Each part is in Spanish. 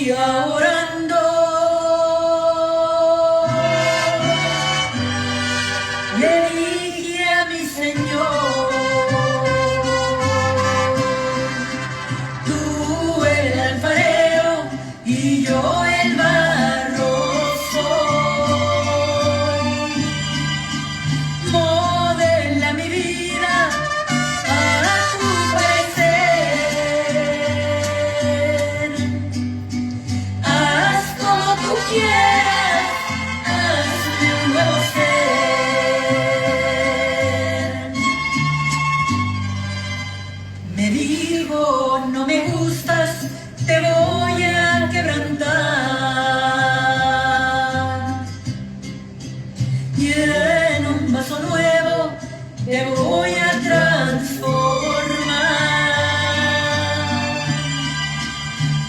día orando, le dije a mi Señor, tú el alfarero y yo el barro soy. Modela mi vida para tu parecer. Haz como tú quieras, hazme un nuevo ser. Me dijo, no me gustas, te voy a quebrantar. Y en un vaso nuevo te voy a transformar.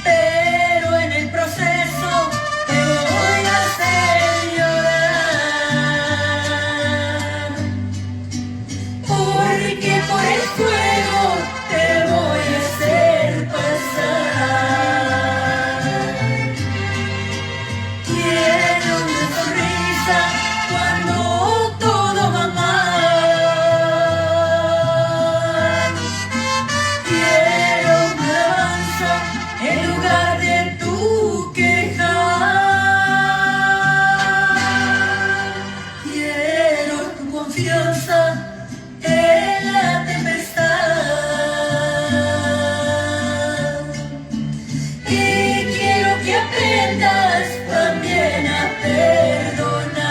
Pero en el proceso te voy a hacer llorar. Porque por el fuego te voy a hacer pasar. Quiero una sonrisa cuando todo va mal. Quiero una alabanza en lugar de tu queja. Quiero tu confianza en la tempestad. Y quiero que aprendas también a perdonar.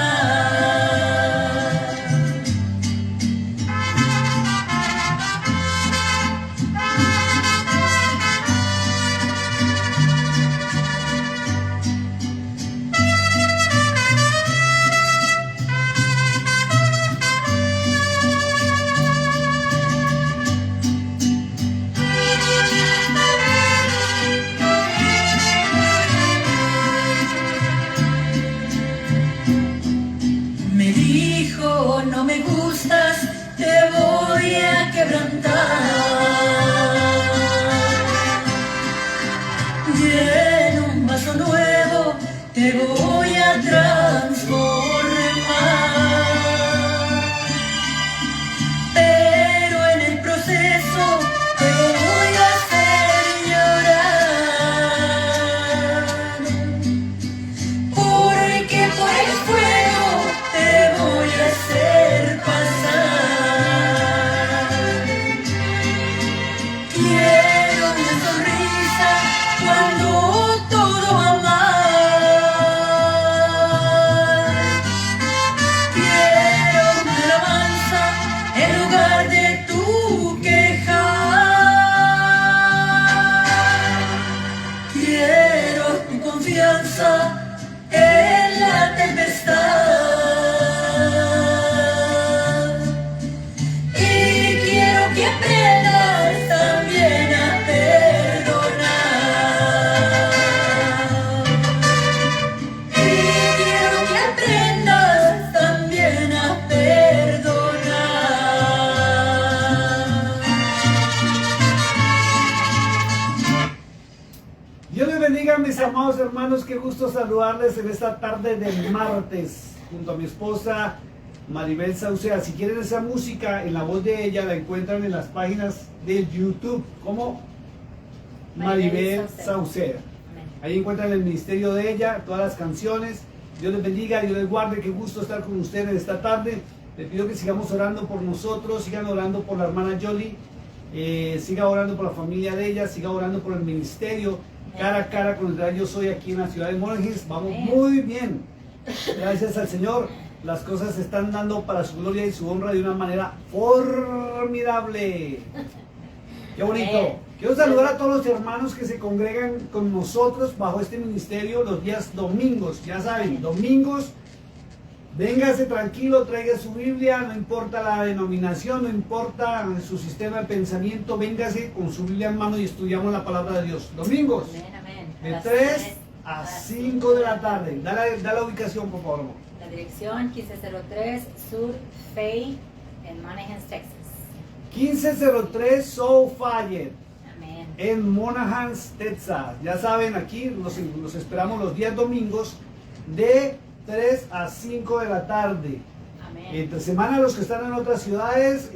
Me dijo, no me gustas, te voy a quebrantar. Y en un vaso nuevo te voy a transformar. Pero en el proceso te voy a hacer llorar. Porque por el fuego te voy a hacer pasar. Quiero una sonrisa cuando todo va mal. Quiero una alabanza en lugar de tu queja. Quiero tu confianza en la tempestad. Y quiero que aprendas también a perdonar. Y quiero que aprendas también a perdonar. Dios les bendiga, mis amados hermanos, qué gusto saludarles en esta tarde del martes, junto a mi esposa Maribel Sauceda. Si quieren esa música en la voz de ella, la encuentran en las páginas de YouTube como Maribel Sauceda. Ahí encuentran el ministerio de ella, todas las canciones. Dios les bendiga, Dios les guarde, qué gusto estar con ustedes esta tarde. Les pido que sigamos orando por nosotros, sigan orando por la hermana Jolie, siga orando por la familia de ella, siga orando por el ministerio, cara a cara con el Real Yo Soy aquí en la ciudad de Monjes. Vamos muy bien, gracias al Señor. Las cosas se están dando para su gloria y su honra de una manera formidable. Qué bonito. Quiero saludar a todos los hermanos que se congregan con nosotros bajo este ministerio los días domingos. Ya saben, domingos, véngase tranquilo, traiga su Biblia, no importa la denominación, no importa su sistema de pensamiento, véngase con su Biblia en mano y estudiamos la palabra de Dios. Domingos, de 3 a 5 de la tarde. Da la ubicación, por favor. La dirección 1503 Sur Fay en Monahans, Texas. 1503 South Fayette. Amén. en Monahans, Texas. Ya saben, aquí los esperamos los días domingos de 3 a 5 de la tarde. Amén. Entre semana los que están en otras ciudades,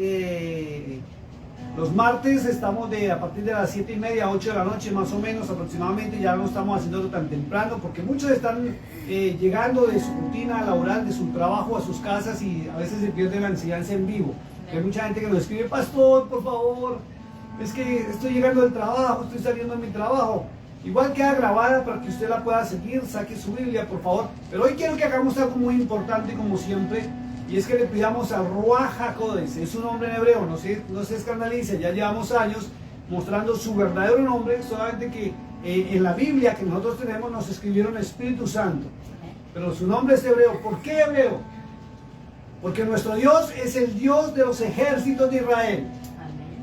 los martes estamos a partir de las 7:30 a 8 de la noche más o menos aproximadamente. Ya no estamos haciéndolo tan temprano porque muchos están llegando de su rutina laboral, de su trabajo a sus casas y a veces se pierde la enseñanza en vivo. Hay mucha gente que nos escribe: pastor, por favor, es que estoy llegando del trabajo, estoy saliendo de mi trabajo. Igual queda grabada para que usted la pueda seguir, saque su Biblia, por favor. Pero hoy quiero que hagamos algo muy importante, como siempre, y es que le pidamos a Ruach HaKodesh, es un nombre en hebreo, no se escandalice, ya llevamos años mostrando su verdadero nombre, solamente que en la Biblia que nosotros tenemos nos escribieron Espíritu Santo, pero su nombre es hebreo. ¿Por qué hebreo? Porque nuestro Dios es el Dios de los ejércitos de Israel.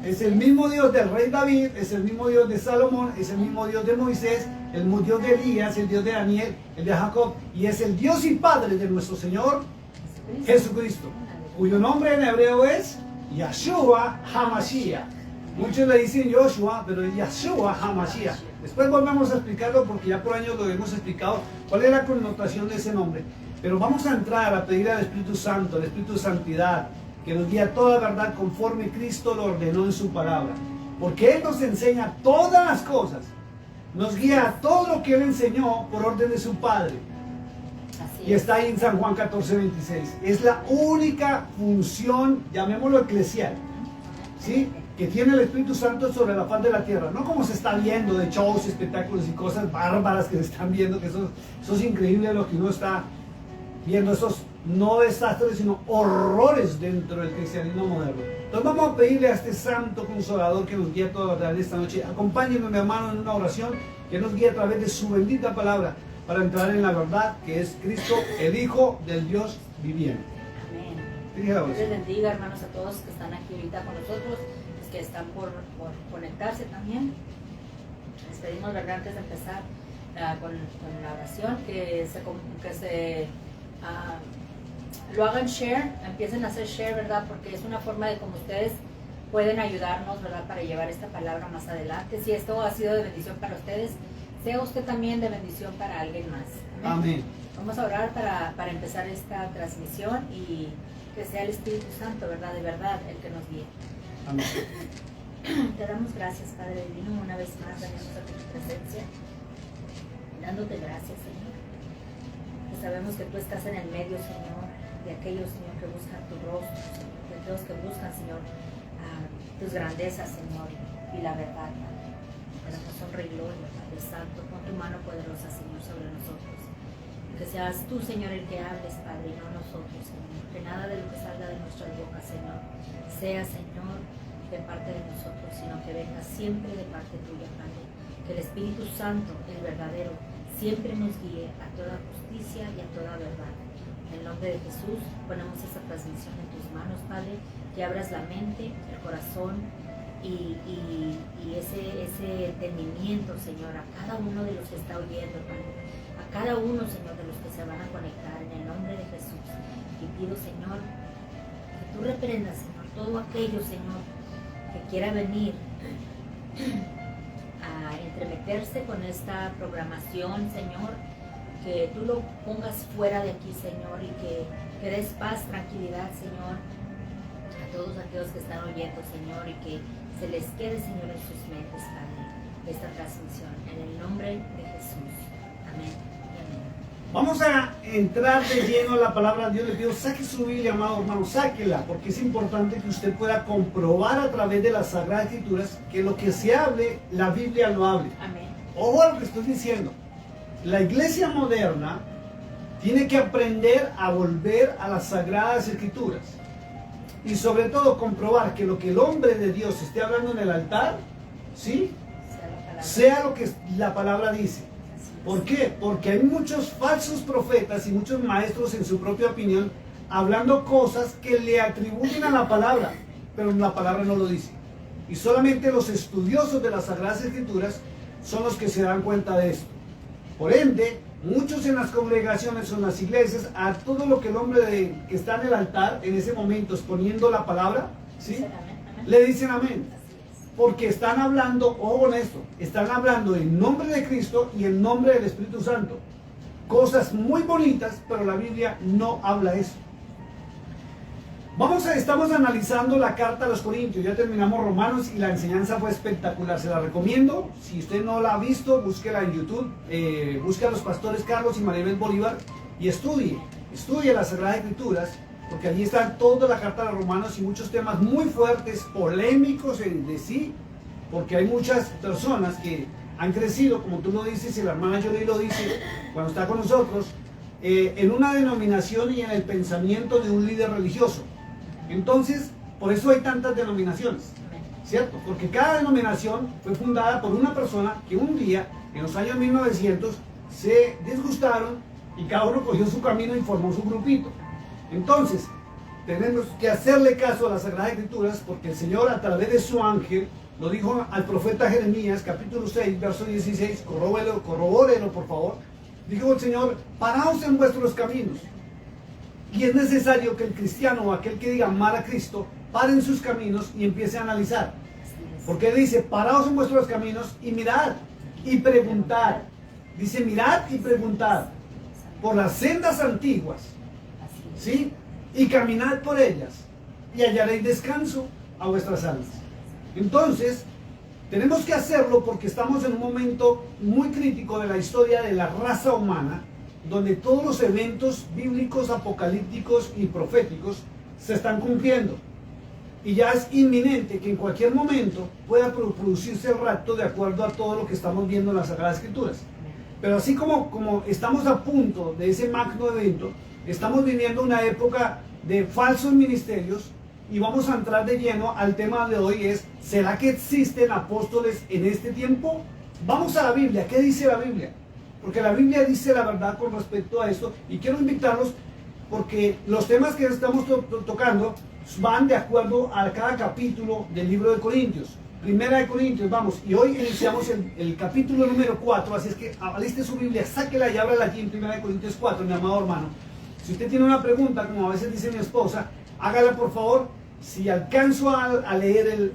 Es el mismo Dios del rey David, es el mismo Dios de Salomón, es el mismo Dios de Moisés, el mismo Dios de Elías, el Dios de Daniel, el de Jacob, y es el Dios y Padre de nuestro Señor Jesucristo, cuyo nombre en hebreo es Yahshua HaMashiach. Muchos le dicen Joshua, pero es Yahshua HaMashiach. Después volvemos a explicarlo porque ya por años lo hemos explicado cuál es la connotación de ese nombre. Pero vamos a entrar a pedir al Espíritu Santo, al Espíritu de Santidad, que nos guía toda verdad conforme Cristo lo ordenó en su palabra. Porque Él nos enseña todas las cosas. Nos guía a todo lo que Él enseñó por orden de su Padre. Y está ahí en San Juan 14:26. Es la única función, llamémoslo eclesial, ¿sí?, que tiene el Espíritu Santo sobre la faz de la tierra. No como se está viendo de shows, espectáculos y cosas bárbaras que se están viendo, que eso es increíble lo que uno está viendo, esos no desastres, sino horrores dentro del cristianismo moderno. Entonces vamos a pedirle a este Santo Consolador que nos guíe toda la verdad esta noche. Acompáñenme, mi hermano, en una oración que nos guíe a través de su bendita palabra para entrar en la verdad que es Cristo, el Hijo del Dios viviente. Amén. Dios les bendiga, hermanos, a todos que están aquí ahorita con nosotros, los que están por conectarse también. Les pedimos, ¿verdad?, antes de empezar con la oración, que lo hagan share, empiecen a hacer share, ¿verdad? Porque es una forma de como ustedes pueden ayudarnos, ¿verdad?, para llevar esta palabra más adelante. Si esto ha sido de bendición para ustedes, sea usted también de bendición para alguien más. Amén. Vamos a orar para empezar esta transmisión y que sea el Espíritu Santo, ¿verdad?, de verdad, el que nos guíe. Amén. Te damos gracias, Padre Divino, una vez más, venimos a tu presencia, dándote gracias, Señor. Que sabemos que tú estás en el medio, Señor, de aquellos, Señor, que buscan tu rostro, Señor, de aquellos que buscan, Señor, tus grandezas, Señor, y la verdad, Padre. Para tu honra y gloria, Padre Santo, pon tu mano poderosa, Señor, sobre nosotros. Que seas tú, Señor, el que hables, Padre, y no nosotros, Señor. Que nada de lo que salga de nuestras bocas, Señor, sea, Señor, de parte de nosotros, sino que venga siempre de parte tuya, Padre. Que el Espíritu Santo, el verdadero, siempre nos guíe a toda justicia y a toda verdad. En el nombre de Jesús, ponemos esta transmisión en tus manos, Padre, que abras la mente, el corazón y ese entendimiento, Señor, a cada uno de los que está oyendo, Padre, a cada uno, Señor, de los que se van a conectar, en el nombre de Jesús. Y pido, Señor, que tú reprendas, Señor, todo aquello, Señor, que quiera venir a entremeterse con esta programación, Señor, que tú lo pongas fuera de aquí, Señor, y que des paz, tranquilidad, Señor, a todos aquellos que están oyendo, Señor, y que se les quede, Señor, en sus mentes, Padre, esta transmisión, en el nombre de Jesús. Amén y amén. Vamos a entrar de lleno a la palabra de Dios. Le pido, saque su Biblia, amado hermano, sáquela, porque es importante que usted pueda comprobar a través de las Sagradas Escrituras que lo que se hable, la Biblia lo hable. Amén. Ojo a lo que estoy diciendo. La iglesia moderna tiene que aprender a volver a las Sagradas Escrituras. Y sobre todo comprobar que lo que el hombre de Dios esté hablando en el altar, ¿sí?, sea lo que la palabra dice. ¿Por qué? Porque hay muchos falsos profetas y muchos maestros en su propia opinión hablando cosas que le atribuyen a la palabra, pero la palabra no lo dice. Y solamente los estudiosos de las Sagradas Escrituras son los que se dan cuenta de esto. Por ende, muchos en las congregaciones o en las iglesias, a todo lo que el hombre que está en el altar en ese momento exponiendo la palabra, ¿sí?, le dicen amén. porque están hablando, ojo con esto, están hablando en nombre de Cristo y en nombre del Espíritu Santo. Cosas muy bonitas, pero la Biblia no habla eso. Estamos analizando la carta a los Corintios, ya terminamos Romanos y la enseñanza fue espectacular, se la recomiendo. Si usted no la ha visto, búsquela en YouTube, busque a los pastores Carlos y Maribel Bolívar y estudie las Sagradas Escrituras, porque allí está toda la carta de los Romanos y muchos temas muy fuertes, polémicos de sí, porque hay muchas personas que han crecido, como tú lo dices y la hermana Jolie lo dice cuando está con nosotros, en una denominación y en el pensamiento de un líder religioso. Entonces, por eso hay tantas denominaciones, ¿cierto? Porque cada denominación fue fundada por una persona que un día, en los años 1900, se disgustaron y cada uno cogió su camino y formó su grupito. Entonces, tenemos que hacerle caso a las Sagradas Escrituras porque el Señor, a través de su ángel, lo dijo al profeta Jeremías, capítulo 6, verso 16, corrobórelo por favor. Dijo el Señor, paraos en vuestros caminos. Y es necesario que el cristiano o aquel que diga amar a Cristo pare en sus caminos y empiece a analizar. Porque Él dice, paraos en vuestros caminos y mirad y preguntad. Dice, mirad y preguntad por las sendas antiguas, ¿sí? Y caminad por ellas y hallaréis descanso a vuestras almas. Entonces, tenemos que hacerlo porque estamos en un momento muy crítico de la historia de la raza humana, donde todos los eventos bíblicos, apocalípticos y proféticos se están cumpliendo. Y ya es inminente que en cualquier momento pueda producirse el rapto de acuerdo a todo lo que estamos viendo en las Sagradas Escrituras. Pero así como estamos a punto de ese magno evento, estamos viviendo una época de falsos ministerios y vamos a entrar de lleno al tema de hoy es, ¿será que existen apóstoles en este tiempo? Vamos a la Biblia, ¿qué dice la Biblia? Porque la Biblia dice la verdad con respecto a esto y quiero invitarlos porque los temas que estamos tocando van de acuerdo a cada capítulo del libro de Corintios. Primera de Corintios, vamos, y hoy iniciamos el capítulo número 4, así es que aliste su Biblia, sáquela y ábrala aquí en Primera de Corintios 4, mi amado hermano. Si usted tiene una pregunta, como a veces dice mi esposa, hágala por favor. Si alcanzo a leer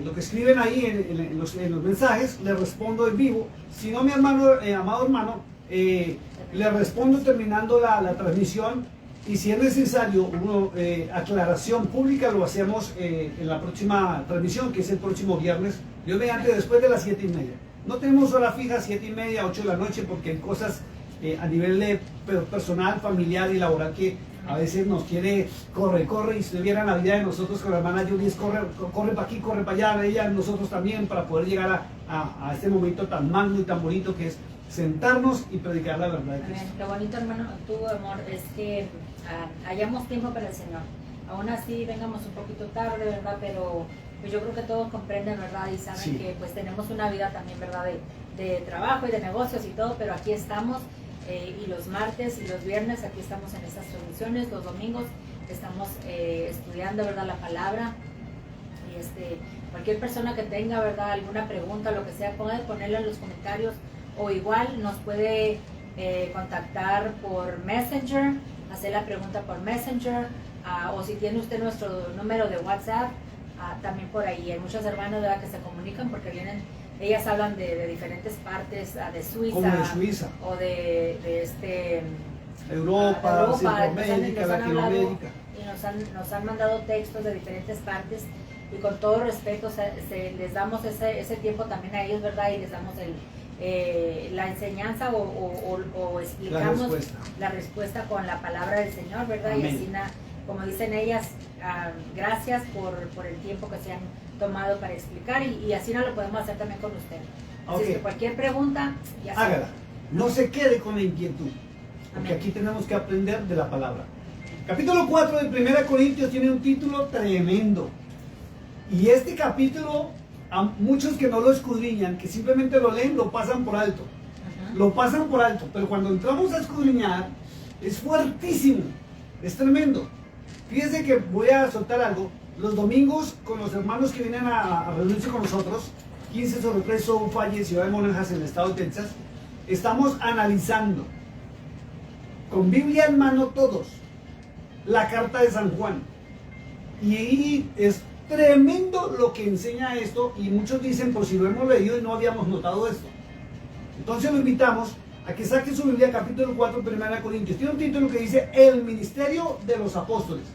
lo que escriben ahí en los mensajes, le respondo en vivo. Si no, mi hermano, amado hermano, le respondo terminando la transmisión. Y si es necesario una aclaración pública, lo hacemos en la próxima transmisión, que es el próximo viernes. Dios mediante, después de las 7:30. No tenemos hora fija, 7:30, 8 de la noche, porque hay cosas a nivel personal, familiar y laboral que a veces nos quiere corre, y si viera la vida de nosotros con la hermana Julie, es corre para aquí, corre para allá, ella, nosotros también, para poder llegar a este momento tan magno y tan bonito que es sentarnos y predicar la verdad de Cristo. Qué bonito, hermano, tu amor, es que hayamos tiempo para el Señor. Aún así, vengamos un poquito tarde, ¿verdad? Pero pues yo creo que todos comprenden, ¿verdad? Y saben Sí. que pues tenemos una vida también, ¿verdad? De trabajo y de negocios y todo, pero aquí estamos. Y los martes y los viernes aquí estamos en estas transmisiones, los domingos estamos estudiando, ¿verdad?, la palabra. Y cualquier persona que tenga, ¿verdad?, alguna pregunta, lo que sea, puede ponerla en los comentarios o igual nos puede contactar por Messenger, hacer la pregunta por Messenger, o si tiene usted nuestro número de WhatsApp, también por ahí. Hay muchas hermanas, ¿verdad?, que se comunican porque vienen. Ellas hablan de diferentes partes, de Suiza, como de Suiza, o de Europa, Centroamérica, Latinoamérica. Y nos han mandado textos de diferentes partes y con todo respeto les damos ese tiempo también a ellos, ¿verdad? Y les damos la enseñanza o explicamos la respuesta con la palabra del Señor, ¿verdad? Amén. Y así, como dicen ellas, gracias por el tiempo que se han tomado para explicar y así no lo podemos hacer también con usted. Así Okay. que cualquier pregunta, ya sabe. Hágala, no se quede con la inquietud, porque Amén. aquí tenemos que aprender de la palabra. Capítulo 4 de 1 Corintios tiene un título tremendo, y este capítulo, a muchos que no lo escudriñan, que simplemente lo leen, lo pasan por alto. Lo pasan por alto, pero cuando entramos a escudriñar, es fuertísimo, es tremendo. Fíjense que voy a soltar algo. Los domingos, con los hermanos que vienen a reunirse con nosotros, 15 sobre 3 South Valle, Ciudad de Monjas, en el estado de Texas, estamos analizando, con Biblia en mano todos, la carta de San Juan. Y ahí es tremendo lo que enseña esto, y muchos dicen, pues si lo hemos leído y no habíamos notado esto. Entonces lo invitamos a que saque su Biblia, capítulo 4, 1 Corintios. Tiene un título que dice, el ministerio de los apóstoles.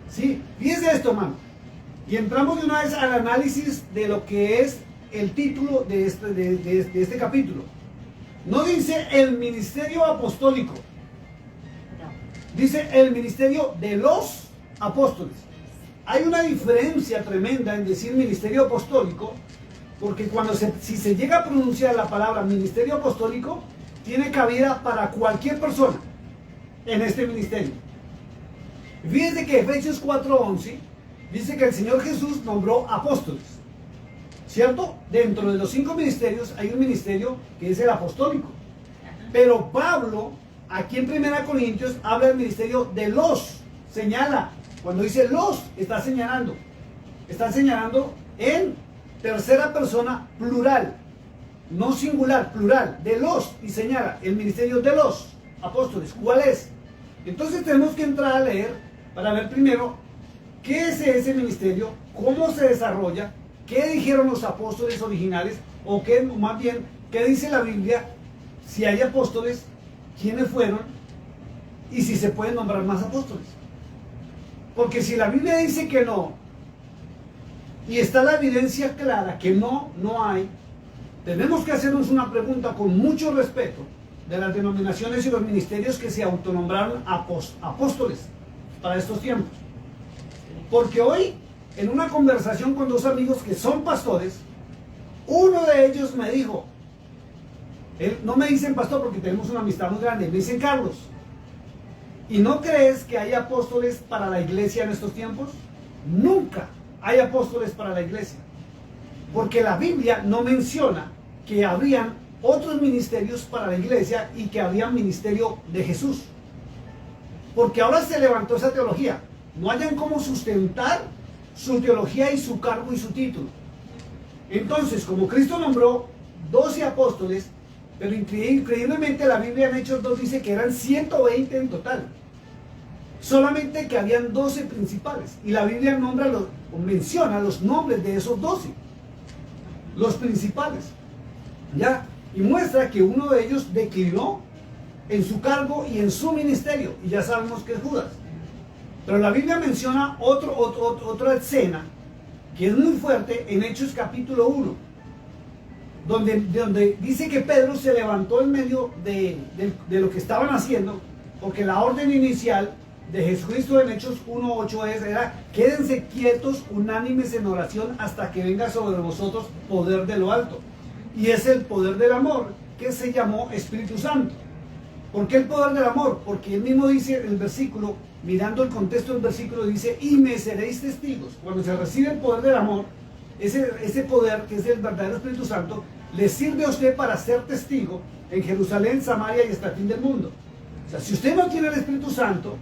¿Sí? Fíjense esto, hermano. Y entramos de una vez al análisis de lo que es el título de este capítulo. No dice el ministerio apostólico. Dice el ministerio de los apóstoles. Hay una diferencia tremenda en decir ministerio apostólico, porque si se llega a pronunciar la palabra ministerio apostólico, tiene cabida para cualquier persona en este ministerio. Fíjense que Efesios 4:11 dice que el Señor Jesús nombró apóstoles, ¿cierto? Dentro de los 5 ministerios hay un ministerio que es el apostólico. Pero Pablo, aquí en 1 Corintios, habla del ministerio de los, señala. Cuando dice los, está señalando en tercera persona plural, no singular, plural, de los, y señala el ministerio de los apóstoles. ¿Cuál es? Entonces tenemos que entrar a leer para ver primero qué es ese ministerio, cómo se desarrolla, qué dijeron los apóstoles originales, o qué, más bien, qué dice la Biblia, si hay apóstoles, quiénes fueron, y si se pueden nombrar más apóstoles. Porque si la Biblia dice que no, y está la evidencia clara que no hay, tenemos que hacernos una pregunta con mucho respeto de las denominaciones y los ministerios que se autonombraron apóstoles para estos tiempos. Porque hoy, en una conversación con 2 amigos que son pastores, uno de ellos me dijo, no me dicen pastor porque tenemos una amistad muy grande, me dicen Carlos, ¿y no crees que hay apóstoles para la iglesia en estos tiempos? Nunca hay apóstoles para la iglesia, porque la Biblia no menciona que habrían otros ministerios para la iglesia y que había ministerio de Jesús. Porque ahora se levantó esa teología. No hayan cómo sustentar su teología y su cargo y su título. Entonces, como Cristo nombró 12 apóstoles, pero increíblemente la Biblia en Hechos 2 dice que eran 120 en total. Solamente que habían 12 principales. Y la Biblia menciona los nombres de esos 12. Los principales. ¿Ya? Y muestra que uno de ellos declinó en su cargo y en su ministerio. Y ya sabemos que es Judas. Pero la Biblia menciona otra escena que es muy fuerte en Hechos capítulo 1. Donde dice que Pedro se levantó en medio de lo que estaban haciendo, porque la orden inicial de Jesucristo en Hechos 1:8 era: quédense quietos, unánimes en oración, hasta que venga sobre vosotros poder de lo alto. Y es el poder del amor, que se llamó Espíritu Santo. ¿Por qué el poder del amor? Porque él mismo dice el versículo, mirando el contexto del versículo, dice: y me seréis testigos. Cuando se recibe el poder del amor, ese poder, que es el verdadero Espíritu Santo, le sirve a usted para ser testigo en Jerusalén, Samaria y hasta el fin del mundo. O sea, si usted no tiene el Espíritu Santo,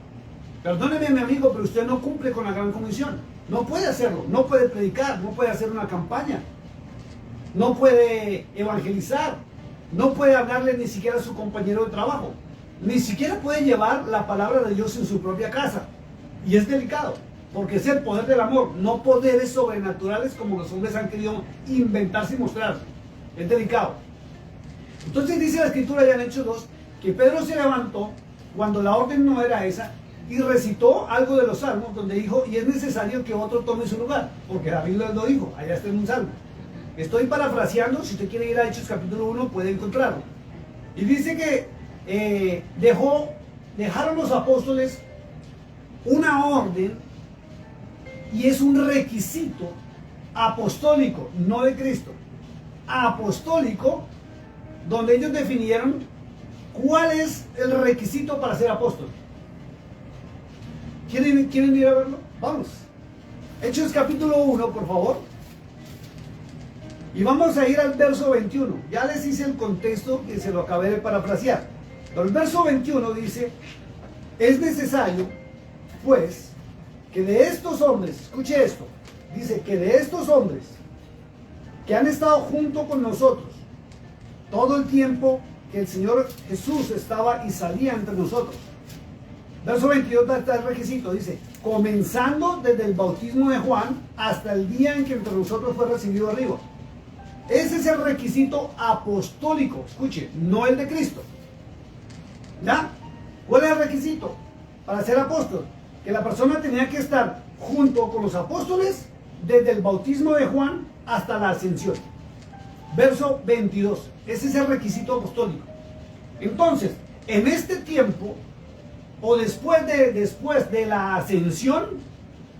perdóneme mi amigo, pero usted no cumple con la gran comisión. No puede hacerlo, no puede predicar, no puede hacer una campaña, no puede evangelizar, no puede hablarle ni siquiera a su compañero de trabajo, ni siquiera puede llevar la palabra de Dios en su propia casa. Y es delicado, porque es el poder del amor, no poderes sobrenaturales como los hombres han querido inventarse y mostrar. Es delicado. Entonces dice la escritura ya en Hechos 2 que Pedro se levantó cuando la orden no era esa y recitó algo de los salmos, donde dijo: y es necesario que otro tome su lugar, porque la Biblia lo dijo, allá está en un salmo. Estoy parafraseando, si usted quiere ir a Hechos capítulo 1 puede encontrarlo. Y dice que dejaron los apóstoles una orden, y es un requisito apostólico, no de Cristo, apostólico, donde ellos definieron cuál es el requisito para ser apóstol. ¿Quieren ir a verlo? Vamos. Hechos capítulo 1, por favor. Y vamos a ir al verso 21. Ya les hice el contexto que se lo acabé de parafrasear. Pero el verso 21 dice: es necesario, pues, que de estos hombres, escuche esto, dice que de estos hombres que han estado junto con nosotros todo el tiempo que el Señor Jesús estaba y salía entre nosotros, Verso 22 está el requisito, dice, comenzando desde el bautismo de Juan hasta el día en que entre nosotros fue recibido arriba. Ese es el requisito apostólico, escuche, no el de Cristo. ¿Ya? ¿Cuál es el requisito para ser apóstol? Que la persona tenía que estar junto con los apóstoles desde el bautismo de Juan hasta la ascensión. Verso 22, ese es el requisito apostólico. Entonces, en este tiempo, o después de la ascensión,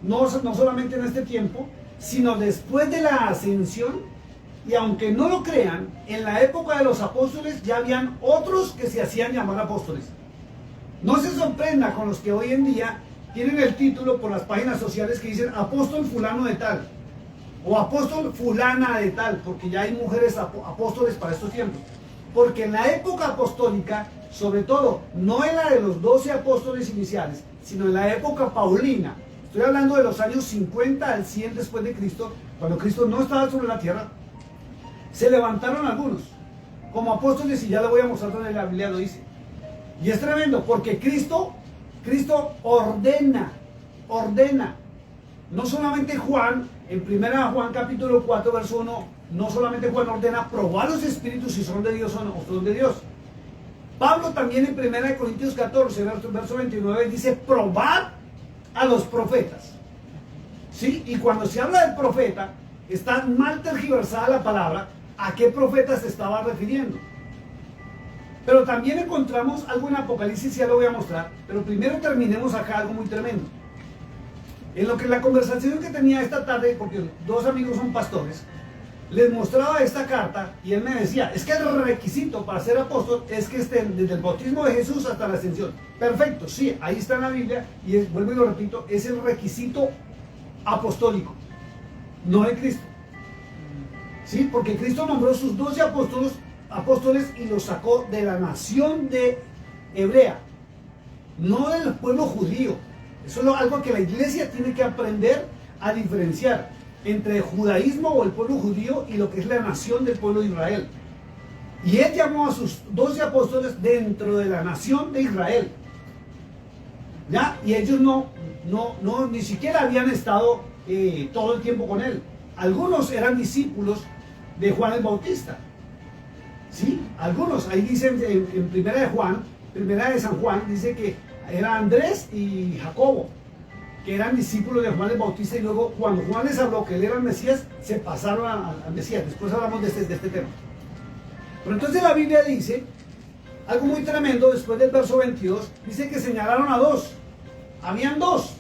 no solamente en este tiempo, sino después de la ascensión, y aunque no lo crean, en la época de los apóstoles ya habían otros que se hacían llamar apóstoles. No se sorprenda con los que hoy en día tienen el título por las páginas sociales que dicen apóstol fulano de tal, o apóstol fulana de tal, porque ya hay mujeres apóstoles para estos tiempos. Porque en la época apostólica, sobre todo, no en la de los 12 apóstoles iniciales, sino en la época paulina, estoy hablando de los años 50 al 100 después de Cristo, cuando Cristo no estaba sobre la tierra, se levantaron algunos como apóstoles, y ya le voy a mostrar donde la Biblia lo dice. Y es tremendo, porque Cristo ordena. No solamente Juan, en 1 Juan capítulo 4, verso 1, no solamente Juan ordena probar los espíritus si son de Dios o no son de Dios. Pablo también en 1 Corintios 14, verso 29, dice probar a los profetas. ¿Sí? Y cuando se habla del profeta, está mal tergiversada la palabra, ¿a qué profeta se estaba refiriendo? Pero también encontramos algo en Apocalipsis, ya lo voy a mostrar, pero primero terminemos acá algo muy tremendo. En lo que la conversación que tenía esta tarde, porque dos amigos son pastores, les mostraba esta carta y él me decía, es que el requisito para ser apóstol es que estén desde el bautismo de Jesús hasta la ascensión. Perfecto, sí, ahí está en la Biblia y vuelvo y lo repito, es el requisito apostólico, no de Cristo. Sí, porque Cristo nombró sus 12 apóstoles y los sacó de la nación de hebrea, no del pueblo judío. Eso es algo que la iglesia tiene que aprender a diferenciar entre el judaísmo o el pueblo judío y lo que es la nación del pueblo de Israel. Y él llamó a sus 12 apóstoles dentro de la nación de Israel. ¿Ya? Y ellos ni siquiera habían estado todo el tiempo con él. Algunos eran discípulos de Juan el Bautista. ¿Sí? Algunos, ahí dicen en primera de San Juan, dice que era Andrés y Jacobo, que eran discípulos de Juan el Bautista, y luego cuando Juan les habló que él era el Mesías, se pasaron al Mesías. Después hablamos de este tema. Pero entonces la Biblia dice algo muy tremendo. Después del verso 22, dice que señalaron a dos. Habían dos.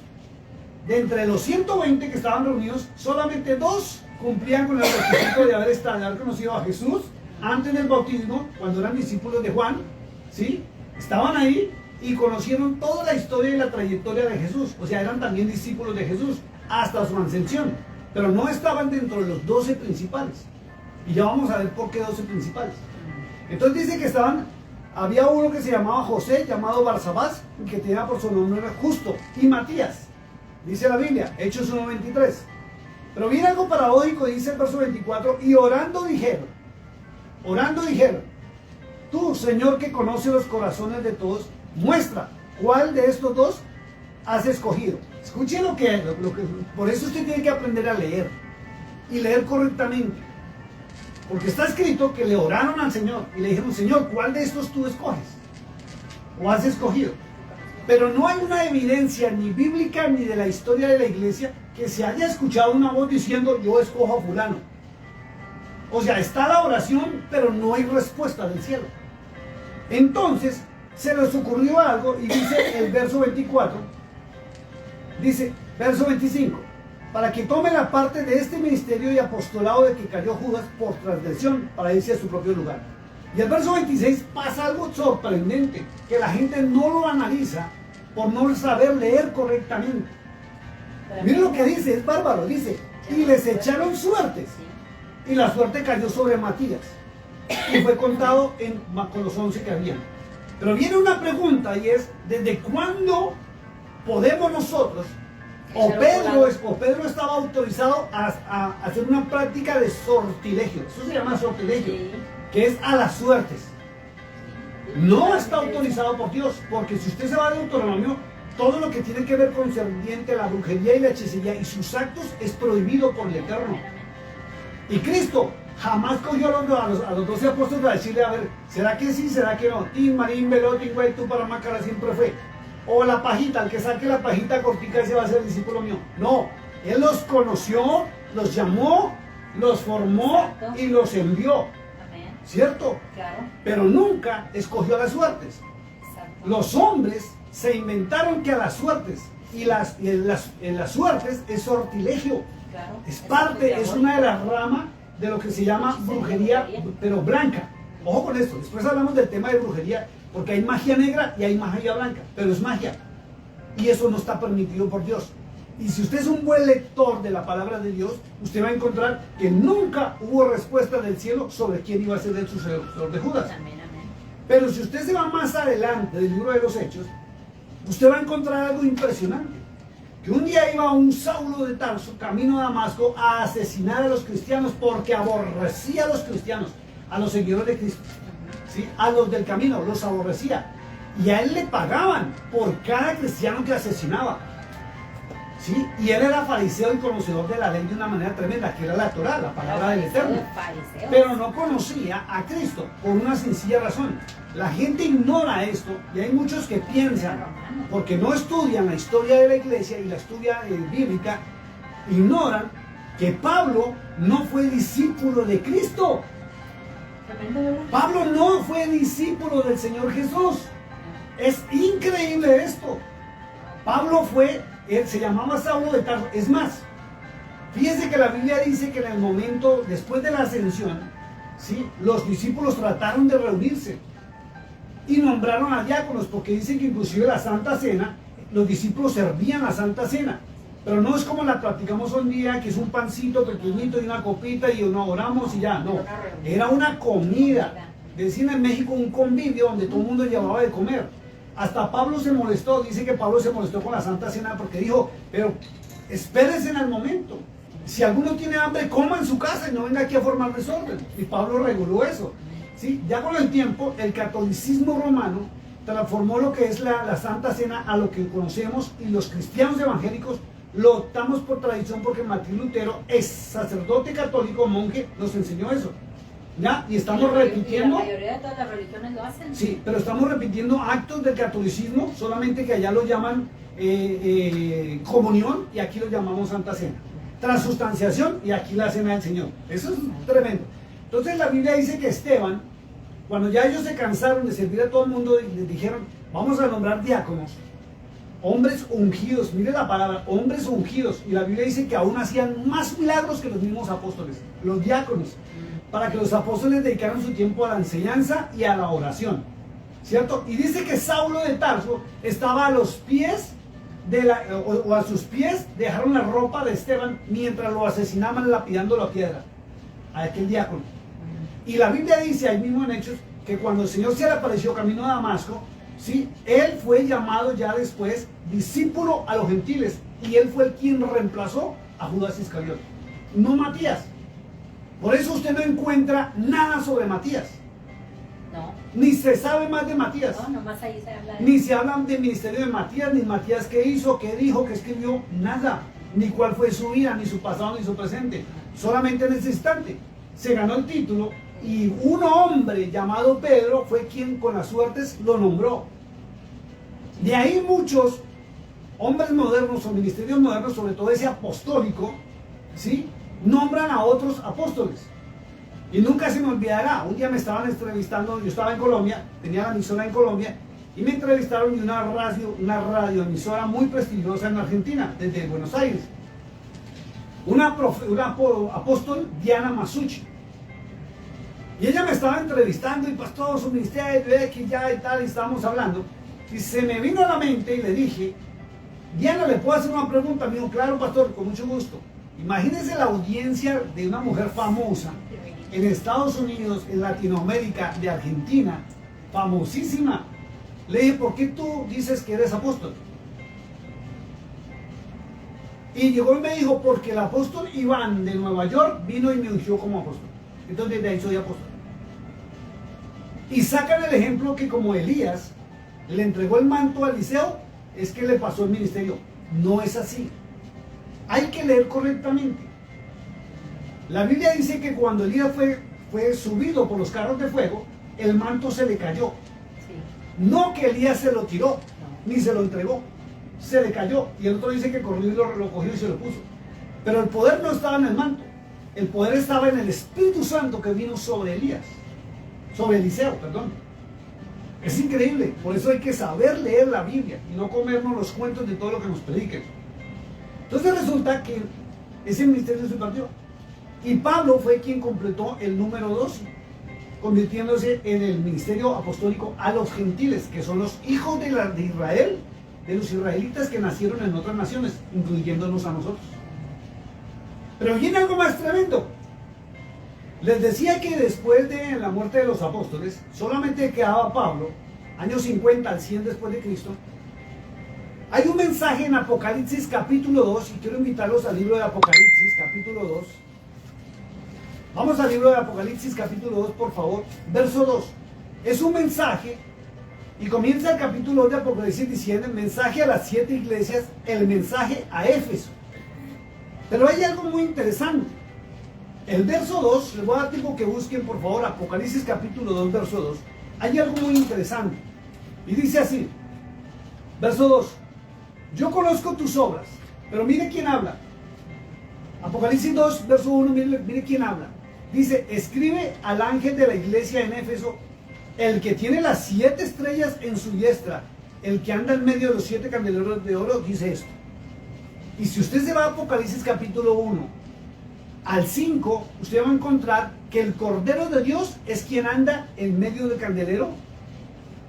De entre los 120 que estaban reunidos, solamente dos cumplían con el requisito de haber conocido a Jesús antes del bautismo, cuando eran discípulos de Juan. ¿Sí? Estaban ahí y conocieron toda la historia y la trayectoria de Jesús. O sea, eran también discípulos de Jesús hasta su ascensión, pero no estaban dentro de los 12 principales. Y ya vamos a ver por qué 12 principales. Entonces dice que había uno que se llamaba José, llamado Barsabás, que tenía por su nombre Justo, y Matías, dice la Biblia, Hechos 1:23. Pero viene algo paradójico, dice el verso 24, y orando dijeron, tú, Señor, que conoces los corazones de todos, muestra cuál de estos dos has escogido. Escuchen lo que por eso usted tiene que aprender a leer y leer correctamente, porque está escrito que le oraron al Señor y le dijeron, Señor, ¿cuál de estos tú escoges o has escogido? Pero no hay una evidencia ni bíblica ni de la historia de la iglesia que se haya escuchado una voz diciendo, yo escojo a fulano. O sea, está la oración, pero no hay respuesta del cielo. Entonces se les ocurrió algo, y dice el verso 24, dice, verso 25, para que tome la parte de este ministerio y apostolado de que cayó Judas por transgresión, para irse a su propio lugar. Y el verso 26 pasa algo sorprendente, que la gente no lo analiza por no saber leer correctamente. Miren lo que dice, es bárbaro, dice, y les echaron suertes, y la suerte cayó sobre Matías, y fue contado con los 11 que habían. Pero viene una pregunta, y es, ¿desde cuándo podemos nosotros, o Pedro estaba autorizado a hacer una práctica de sortilegio? Eso se llama sortilegio, que es a las suertes. No está autorizado por Dios, porque si usted se va de Deuteronomio, todo lo que tiene que ver concerniente a la brujería y la hechicería y sus actos es prohibido por el Eterno. Y Cristo jamás cogió a los 12 apóstoles para decirle, a ver, ¿será que sí, será que no? Tin, marín, velotín, güey, tú para Macara siempre fue. O la pajita, el que saque la pajita cortica, ese va a ser discípulo mío. No, Él los conoció, los llamó, los formó y los envió. Amén. ¿Cierto? Claro. Pero nunca escogió las suertes. Exacto. Los hombres se inventaron que a las suertes, y las suertes es sortilegio. Claro. Es parte, es una de las ramas de lo que se llama brujería, pero blanca. Ojo con esto, después hablamos del tema de brujería, porque hay magia negra y hay magia blanca, pero es magia. Y eso no está permitido por Dios. Y si usted es un buen lector de la palabra de Dios, usted va a encontrar que nunca hubo respuesta del cielo sobre quién iba a ser el sucesor de Judas. Amén, amén. Pero si usted se va más adelante del libro de los Hechos, usted va a encontrar algo impresionante. Que un día iba un Saulo de Tarso, camino a Damasco, a asesinar a los cristianos porque aborrecía a los cristianos, a los seguidores de Cristo. ¿Sí? A los del camino, los aborrecía. Y a él le pagaban por cada cristiano que asesinaba. ¿Sí? Y él era fariseo y conocedor de la ley de una manera tremenda, que era la Torá, la palabra del Eterno. Pero no conocía a Cristo por una sencilla razón. La gente ignora esto y hay muchos que piensan, porque no estudian la historia de la iglesia y la historia bíblica, ignoran que Pablo no fue discípulo de Cristo. Pablo no fue discípulo del Señor Jesús. Es increíble esto. Pablo fue, él se llamaba Saulo de Tarso. Es más, fíjense que la Biblia dice que en el momento, después de la ascensión, ¿sí?, los discípulos trataron de reunirse y nombraron a diáconos, porque dicen que inclusive la Santa Cena, los discípulos servían la Santa Cena. Pero no es como la practicamos hoy en día, que es un pancito pequeñito y una copita y nos oramos y ya. No, era una comida. Decían en México un convivio donde todo el mundo llevaba de comer. Hasta Pablo se molestó, dice que Pablo se molestó con la Santa Cena porque dijo, pero espérense en el momento. Si alguno tiene hambre, coma en su casa y no venga aquí a formar desorden. Y Pablo reguló eso. ¿Sí? Ya con el tiempo, el catolicismo romano transformó lo que es la Santa Cena a lo que conocemos, y los cristianos evangélicos lo optamos por tradición porque Martín Lutero, es sacerdote católico, monje, nos enseñó eso. ¿Ya? Y estamos repitiendo. La mayoría de todas las religiones lo hacen. Sí, pero estamos repitiendo actos del catolicismo, solamente que allá lo llaman comunión y aquí lo llamamos Santa Cena. Transustanciación y aquí la Cena del Señor. Eso es tremendo. Entonces la Biblia dice que Esteban, cuando ya ellos se cansaron de servir a todo el mundo, les dijeron, vamos a nombrar diáconos, hombres ungidos. Mire la palabra, hombres ungidos. Y la Biblia dice que aún hacían más milagros que los mismos apóstoles, los diáconos, para que los apóstoles dedicaran su tiempo a la enseñanza y a la oración, ¿cierto? Y dice que Saulo de Tarso estaba a los pies o a sus pies dejaron la ropa de Esteban mientras lo asesinaban lapidándolo a piedra, a aquel diácono. Y la Biblia dice ahí mismo en Hechos que cuando el Señor se le apareció camino a Damasco, ¿sí?, él fue llamado ya después discípulo a los gentiles, y él fue el quien reemplazó a Judas Iscariote, no Matías. Por eso usted no encuentra nada sobre Matías. No. Ni se sabe más de Matías. No, nomás ahí se habla de... Ni se habla del ministerio de Matías, ni Matías qué hizo, qué dijo, qué escribió, nada. Ni cuál fue su vida, ni su pasado, ni su presente. Solamente en ese instante se ganó el título y un hombre llamado Pedro fue quien con las suertes lo nombró. De ahí muchos hombres modernos o ministerios modernos, sobre todo ese apostólico, ¿sí?, nombran a otros apóstoles. Y nunca se me olvidará, un día me estaban entrevistando, yo estaba en Colombia, tenía la emisora en Colombia, y me entrevistaron de una radioemisora muy prestigiosa en Argentina, desde Buenos Aires. Una apóstol, Diana Masucci. Y ella me estaba entrevistando, y pastor, su ministerio, X, ya y tal, y estábamos hablando, y se me vino a la mente y le dije, Diana, ¿le puedo hacer una pregunta? Me dijo, claro, pastor, con mucho gusto. Imagínense la audiencia de una mujer famosa en Estados Unidos, en Latinoamérica, de Argentina, famosísima. Le dije, ¿por qué tú dices que eres apóstol? Y llegó y me dijo, porque el apóstol Iván de Nueva York vino y me ungió como apóstol. Entonces de ahí soy apóstol. Y sacan el ejemplo que como Elías le entregó el manto a Eliseo, es que le pasó el ministerio. No es así. Hay que leer correctamente. La Biblia dice que cuando Elías fue subido por los carros de fuego, el manto se le cayó. Sí. No que Elías se lo tiró, ni se lo entregó. Se le cayó. Y el otro dice que corrió y lo cogió y se lo puso. Pero el poder no estaba en el manto. El poder estaba en el Espíritu Santo que vino sobre Elías. Sobre Eliseo, perdón. Es increíble. Por eso hay que saber leer la Biblia y no comernos los cuentos de todo lo que nos prediquen. Entonces resulta que ese ministerio se partió. Y Pablo fue quien completó el número 12, convirtiéndose en el ministerio apostólico a los gentiles, que son los hijos de Israel, de los israelitas que nacieron en otras naciones, incluyéndonos a nosotros. Pero viene algo más tremendo. Les decía que después de la muerte de los apóstoles, solamente quedaba Pablo, años 50 al 100 después de Cristo. Hay un mensaje en Apocalipsis capítulo 2, y quiero invitarlos al libro de Apocalipsis capítulo 2. Vamos al libro de Apocalipsis capítulo 2, por favor, verso 2. Es un mensaje, y comienza el capítulo 2 de Apocalipsis diciendo el mensaje a las 7 iglesias, el mensaje a Éfeso. Pero hay algo muy interesante. El verso 2, les voy a dar tiempo que busquen, por favor, Apocalipsis capítulo 2, verso 2. Hay algo muy interesante. Y dice así, verso 2. Yo conozco tus obras, pero mire quién habla. Apocalipsis 2, verso 1, mire quién habla. Dice, escribe al ángel de la iglesia en Éfeso, el que tiene las 7 estrellas en su diestra, el que anda en medio de los 7 candeleros de oro, dice esto. Y si usted se va a Apocalipsis capítulo 1 al 5, usted va a encontrar que el Cordero de Dios es quien anda en medio del candelero.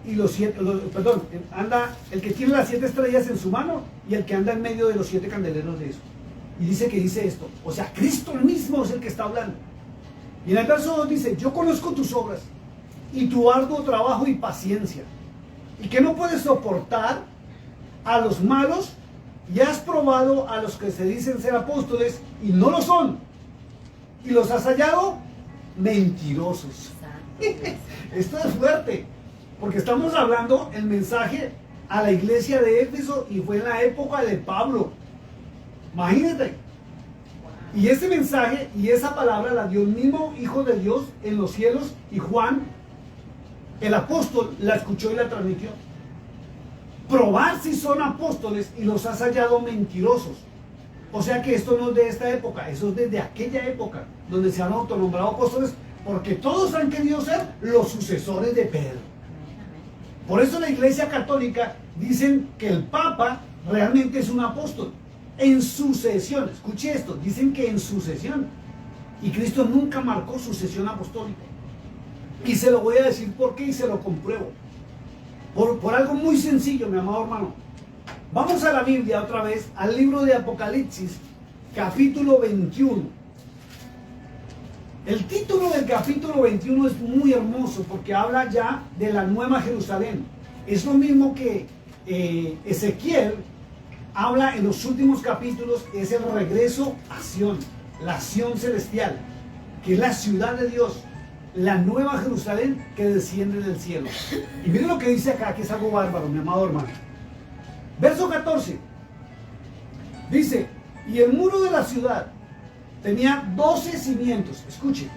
Y anda el que tiene las 7 estrellas en su mano y el que anda en medio de los 7 candeleros de eso. Y dice que dice esto. O sea, Cristo mismo es el que está hablando. Y en el verso 2 dice, yo conozco tus obras y tu arduo trabajo y paciencia, y que no puedes soportar a los malos, y has probado a los que se dicen ser apóstoles y no lo son, y los has hallado mentirosos. Esto es fuerte, porque estamos hablando el mensaje a la iglesia de Éfeso y fue en la época de Pablo. Imagínate. Y ese mensaje y esa palabra la dio el mismo Hijo de Dios en los cielos, y Juan, el apóstol, la escuchó y la transmitió. Probar si son apóstoles y los has hallado mentirosos. O sea que esto no es de esta época, eso es desde aquella época donde se han autonombrado apóstoles, porque todos han querido ser los sucesores de Pedro. Por eso la Iglesia Católica dicen que el Papa realmente es un apóstol. En sucesión, escuche esto, dicen que en sucesión. Y Cristo nunca marcó sucesión apostólica. Y se lo voy a decir por qué y se lo compruebo. Por algo muy sencillo, mi amado hermano. Vamos a la Biblia otra vez, al libro de Apocalipsis, capítulo 21. El título del capítulo 21 es muy hermoso porque habla ya de la Nueva Jerusalén. Es lo mismo que Ezequiel habla en los últimos capítulos, es el regreso a Sión, la Sión celestial, que es la ciudad de Dios, la Nueva Jerusalén que desciende del cielo. Y miren lo que dice acá, que es algo bárbaro, mi amado hermano. Verso 14. Dice, y el muro de la ciudad tenía 12 cimientos. Escuchen,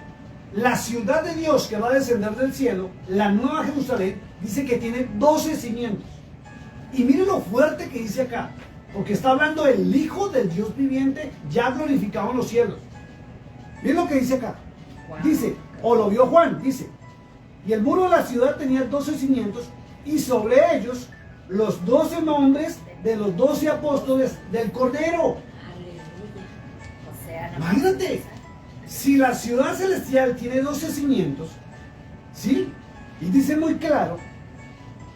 la ciudad de Dios que va a descender del cielo, la Nueva Jerusalén, dice que tiene 12 cimientos. Y miren lo fuerte que dice acá, porque está hablando del Hijo del Dios viviente ya glorificado en los cielos. Miren lo que dice acá. Dice, o lo vio Juan, dice, y el muro de la ciudad tenía 12 cimientos, y sobre ellos los 12 nombres de los 12 apóstoles del Cordero. Imagínate, si la ciudad celestial tiene 12 cimientos, ¿sí? Y dice muy claro,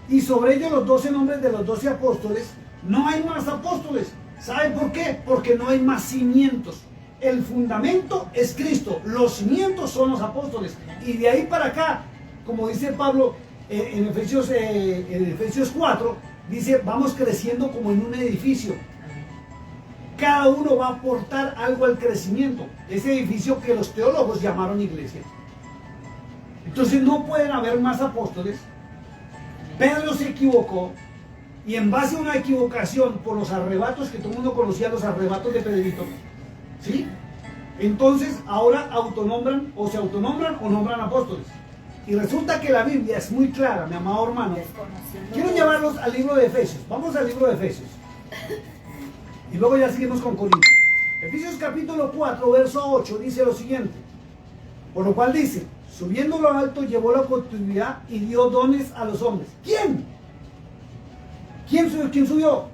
y sobre ellos los 12 nombres de los 12 apóstoles, no hay más apóstoles. ¿Sabe por qué? Porque no hay más cimientos. El fundamento es Cristo, los cimientos son los apóstoles. Y de ahí para acá, como dice Pablo en Efesios 4, dice, vamos creciendo como en un edificio. Cada uno va a aportar algo al crecimiento. Ese edificio que los teólogos llamaron iglesia. Entonces no pueden haber más apóstoles. Pedro se equivocó y en base a una equivocación por los arrebatos, que todo el mundo conocía los arrebatos de Pedrito, ¿sí? Entonces ahora autonombran o se autonombran o nombran apóstoles. Y resulta que la Biblia es muy clara, mi amado hermano. Quiero llevarlos al libro de Efesios. Vamos al libro de Efesios. Y luego ya seguimos con Corintios. Efesios capítulo 4, verso 8 dice lo siguiente. Por lo cual dice, subiendo lo alto llevó la cautividad y dio dones a los hombres. ¿Quién? ¿Quién subió?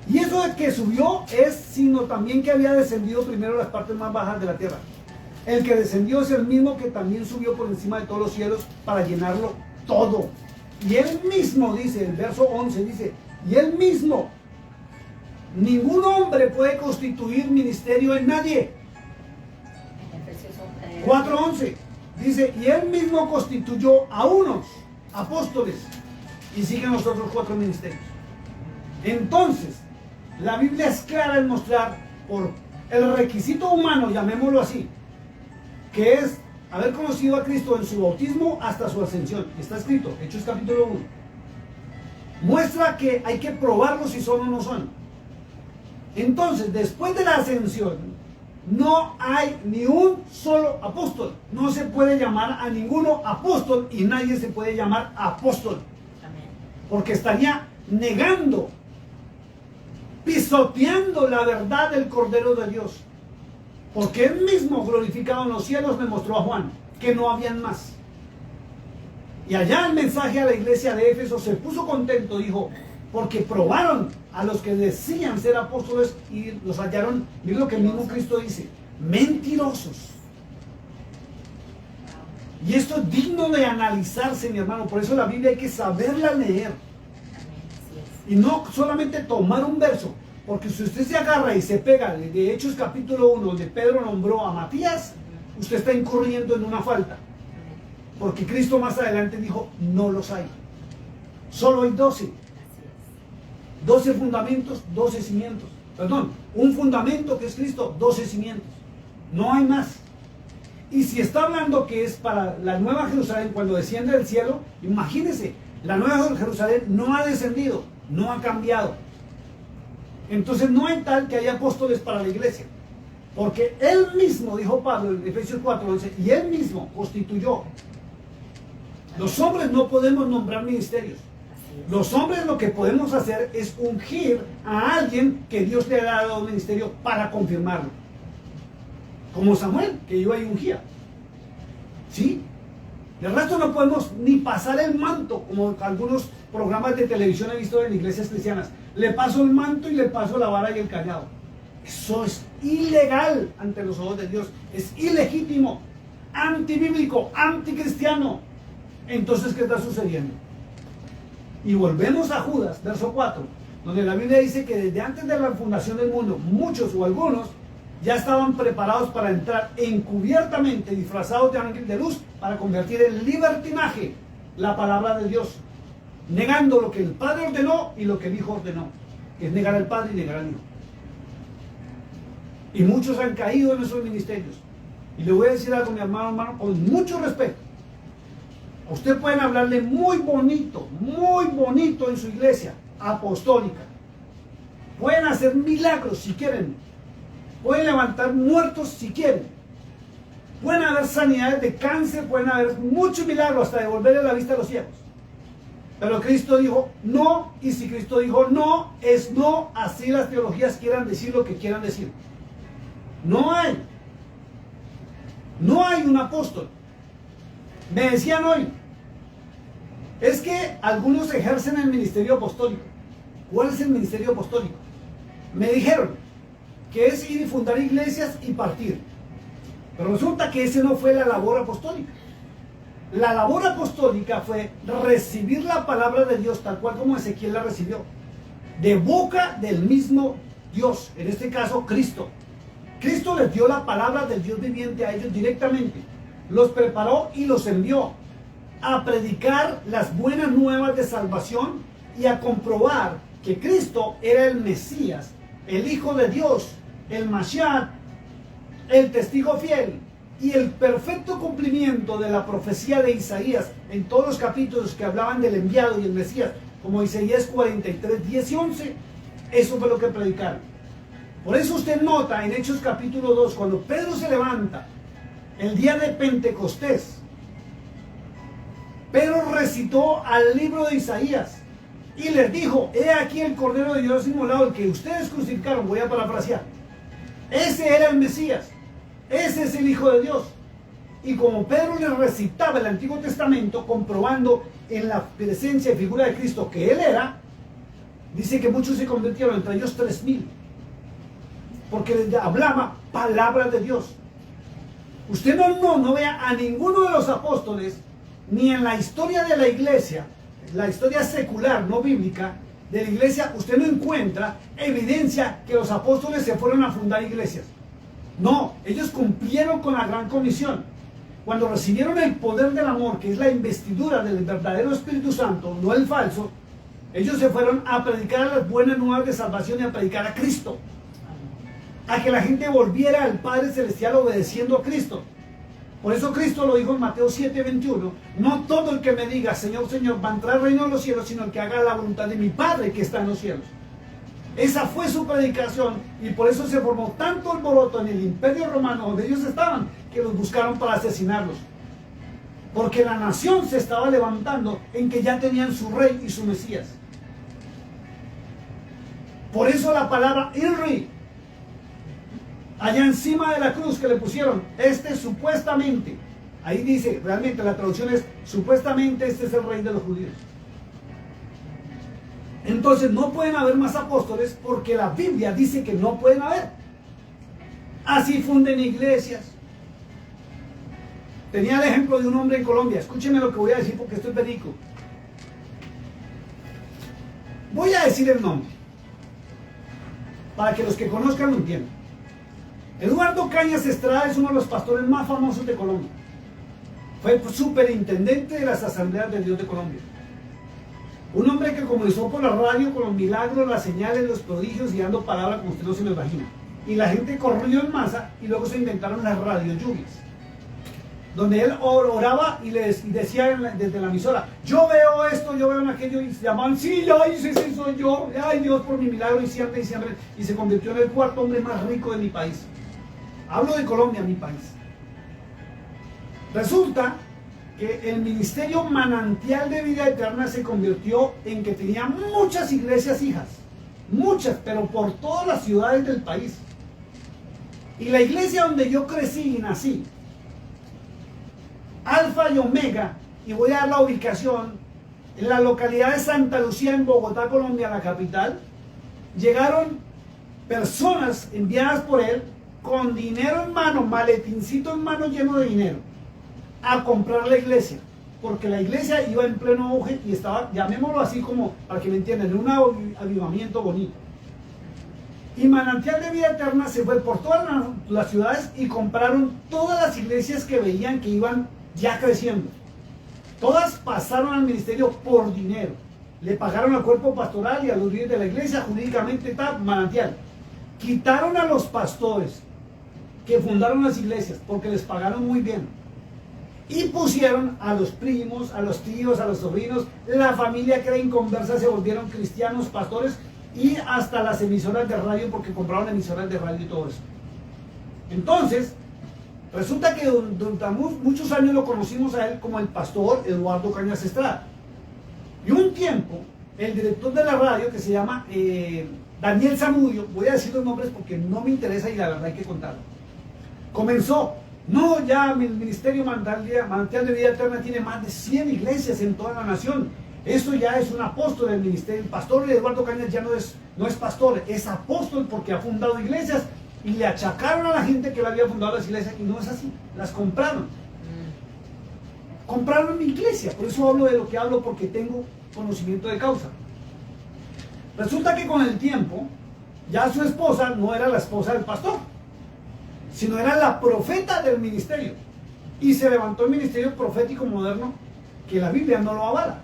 Y eso de que subió es sino también que había descendido primero a las partes más bajas de la tierra. El que descendió es el mismo que también subió por encima de todos los cielos para llenarlo todo. Y él mismo, dice, el verso 11 dice, y él mismo, ningún hombre puede constituir ministerio en nadie. 4:11 dice, y él mismo constituyó a unos apóstoles y siguen los otros 4 ministerios. Entonces, la Biblia es clara en mostrar por el requisito humano, llamémoslo así, que es haber conocido a Cristo en su bautismo hasta su ascensión. Está escrito, Hechos capítulo 1. Muestra que hay que probarlo si son o no son. Entonces, después de la ascensión, no hay ni un solo apóstol. No se puede llamar a ninguno apóstol y nadie se puede llamar apóstol. Porque estaría negando, pisoteando la verdad del Cordero de Dios. Porque él mismo, glorificado en los cielos, me mostró a Juan que no habían más. Y allá el mensaje a la iglesia de Éfeso se puso contento, dijo, porque probaron a los que decían ser apóstoles y los hallaron, miren lo que el mismo Cristo dice, mentirosos. Y esto es digno de analizarse, mi hermano. Por eso la Biblia hay que saberla leer. Y no solamente tomar un verso. Porque si usted se agarra y se pega de Hechos capítulo 1, donde Pedro nombró a Matías, usted está incurriendo en una falta. Porque Cristo más adelante dijo, no los hay. Solo hay 12. 12 fundamentos, 12 cimientos. Perdón, un fundamento que es Cristo, 12 cimientos. No hay más. Y si está hablando que es para la nueva Jerusalén cuando desciende del cielo, imagínense, la nueva Jerusalén no ha descendido, no ha cambiado. Entonces no hay tal que haya apóstoles para la iglesia. Porque él mismo, dijo Pablo en Efesios 4:11, y él mismo constituyó. Los hombres no podemos nombrar ministerios. Los hombres lo que podemos hacer es ungir a alguien que Dios le ha dado un ministerio para confirmarlo. Como Samuel, que iba y ungía. ¿Sí? Del resto no podemos ni pasar el manto, como algunos programas de televisión he visto en iglesias cristianas. Le paso el manto y le paso la vara y el callado. Eso es ilegal ante los ojos de Dios. Es ilegítimo, antibíblico, anticristiano. Entonces, ¿qué está sucediendo? Y volvemos a Judas, verso 4, donde la Biblia dice que desde antes de la fundación del mundo, muchos o algunos ya estaban preparados para entrar encubiertamente, disfrazados de ángel de luz, para convertir en libertinaje la palabra de Dios, negando lo que el Padre ordenó y lo que el Hijo ordenó, que es negar al Padre y negar al Hijo. Y muchos han caído en esos ministerios. Y le voy a decir algo, mi hermano, con mucho respeto. A usted pueden hablarle muy bonito en su iglesia apostólica. Pueden hacer milagros si quieren. Pueden levantar muertos si quieren. Pueden haber sanidades de cáncer, pueden haber muchos milagros, hasta devolverle la vista a los ciegos. Pero Cristo dijo no, y si Cristo dijo no, es no, así las teologías quieran decir lo que quieran decir. No hay un apóstol. Me decían hoy, es que algunos ejercen el ministerio apostólico. ¿Cuál es el ministerio apostólico? Me dijeron que es ir y fundar iglesias y partir. Pero resulta que ese no fue la labor apostólica. La labor apostólica fue recibir la palabra de Dios tal cual como Ezequiel la recibió, de boca del mismo Dios, en este caso Cristo. Cristo les dio la palabra del Dios viviente a ellos directamente, los preparó y los envió a predicar las buenas nuevas de salvación y a comprobar que Cristo era el Mesías, el Hijo de Dios, el Mashiach, el testigo fiel, y el perfecto cumplimiento de la profecía de Isaías en todos los capítulos que hablaban del enviado y el Mesías, como Isaías 43, 10 y 11, eso fue lo que predicaron. Por eso usted nota en Hechos capítulo 2, cuando Pedro se levanta el día de Pentecostés, Pedro recitó al libro de Isaías y les dijo: he aquí el Cordero de Dios inmolado, el que ustedes crucificaron. Voy a parafrasear. Ese era el Mesías, ese es el Hijo de Dios. Y como Pedro les recitaba el Antiguo Testamento, comprobando en la presencia y figura de Cristo que él era, dice que muchos se convirtieron, entre ellos 3,000, porque les hablaba palabras de Dios. Usted no vea a ninguno de los apóstoles, ni en la historia de la iglesia, la historia secular, no bíblica, de la iglesia, usted no encuentra evidencia que los apóstoles se fueron a fundar iglesias. No, ellos cumplieron con la gran comisión. Cuando recibieron el poder del amor, que es la investidura del verdadero Espíritu Santo, no el falso, ellos se fueron a predicar las buenas nuevas de salvación y a predicar a Cristo. A que la gente volviera al Padre Celestial obedeciendo a Cristo. Por eso Cristo lo dijo en Mateo 7:21, no todo el que me diga Señor, Señor va a entrar al reino de los cielos, sino el que haga la voluntad de mi Padre que está en los cielos. Esa fue su predicación y por eso se formó tanto alboroto en el Imperio Romano donde ellos estaban, que los buscaron para asesinarlos. Porque la nación se estaba levantando en que ya tenían su rey y su Mesías. Por eso la palabra Inri, allá encima de la cruz que le pusieron, supuestamente, ahí dice, realmente la traducción es, supuestamente este es el rey de los judíos. Entonces no pueden haber más apóstoles porque la Biblia dice que no pueden haber. Así funden iglesias. Tenía el ejemplo de un hombre en Colombia, escúcheme lo que voy a decir porque esto es verídico. Voy a decir el nombre, para que los que conozcan lo entiendan. Eduardo Cañas Estrada es uno de los pastores más famosos de Colombia. Fue superintendente de las Asambleas de Dios de Colombia. Un hombre que comenzó por la radio con los milagros, las señales, los prodigios y dando palabra como usted no se lo imagina. Y la gente corrió en masa y luego se inventaron las radio lluvias, donde él oraba y decía desde la emisora: yo veo esto, yo veo aquello, y se llamaban: sí, ay, sí, soy yo, ay Dios por mi milagro, y siempre, y se convirtió en el cuarto hombre más rico de mi país. Hablo de Colombia, mi país. Resulta que el ministerio Manantial de Vida Eterna se convirtió en que tenía muchas iglesias hijas, muchas, pero por todas las ciudades del país. Y la iglesia donde yo crecí y nací, Alfa y Omega, y voy a dar la ubicación, en la localidad de Santa Lucía, en Bogotá, Colombia, la capital, llegaron personas enviadas por él con dinero en mano, maletincito en mano lleno de dinero, a comprar la iglesia, porque la iglesia iba en pleno auge y estaba, llamémoslo así como, para que me entiendan, en un avivamiento bonito. Y Manantial de Vida Eterna se fue por todas las ciudades y compraron todas las iglesias que veían que iban ya creciendo. Todas pasaron al ministerio por dinero. Le pagaron al cuerpo pastoral y a los líderes de la iglesia, jurídicamente está Manantial. Quitaron a los pastores que fundaron las iglesias porque les pagaron muy bien. Y pusieron a los primos, a los tíos, a los sobrinos, la familia que era inconversa se volvieron cristianos, pastores, y hasta las emisoras de radio, porque compraron emisoras de radio y todo eso. Entonces, resulta que durante muchos años lo conocimos a él como el pastor Eduardo Cañas Estrada. Y un tiempo, el director de la radio, que se llama Daniel Zamudio, voy a decir los nombres porque no me interesa y la verdad hay que contarlo, comenzó: no, ya el ministerio Manantial de Vida Eterna tiene más de 100 iglesias en toda la nación. Esto ya es un apóstol del ministerio. El pastor Eduardo Cañas ya no es pastor, es apóstol porque ha fundado iglesias, y le achacaron a la gente que él había fundado las iglesias, y no es así, las compraron. Compraron mi iglesia, por eso hablo de lo que hablo, porque tengo conocimiento de causa. Resulta que con el tiempo, ya su esposa no era la esposa del pastor, sino era la profeta del ministerio, y se levantó el ministerio profético moderno, que la Biblia no lo avala.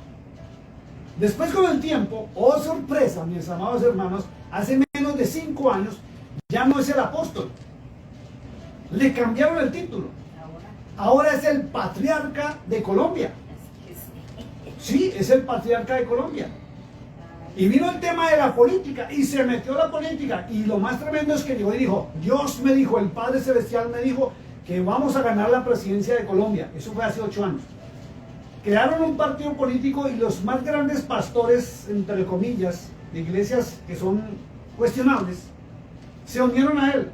Después, con el tiempo, oh sorpresa, mis amados hermanos, hace menos de 5 años, ya no es el apóstol. Le cambiaron el título. ahora es el patriarca de Colombia. Sí, es el patriarca de Colombia. Y vino el tema de la política y se metió a la política. Y lo más tremendo es que llegó y dijo, Dios me dijo, el Padre Celestial me dijo que vamos a ganar la presidencia de Colombia. Eso fue hace 8 años. Crearon un partido político y los más grandes pastores, entre comillas, de iglesias que son cuestionables, se unieron a él.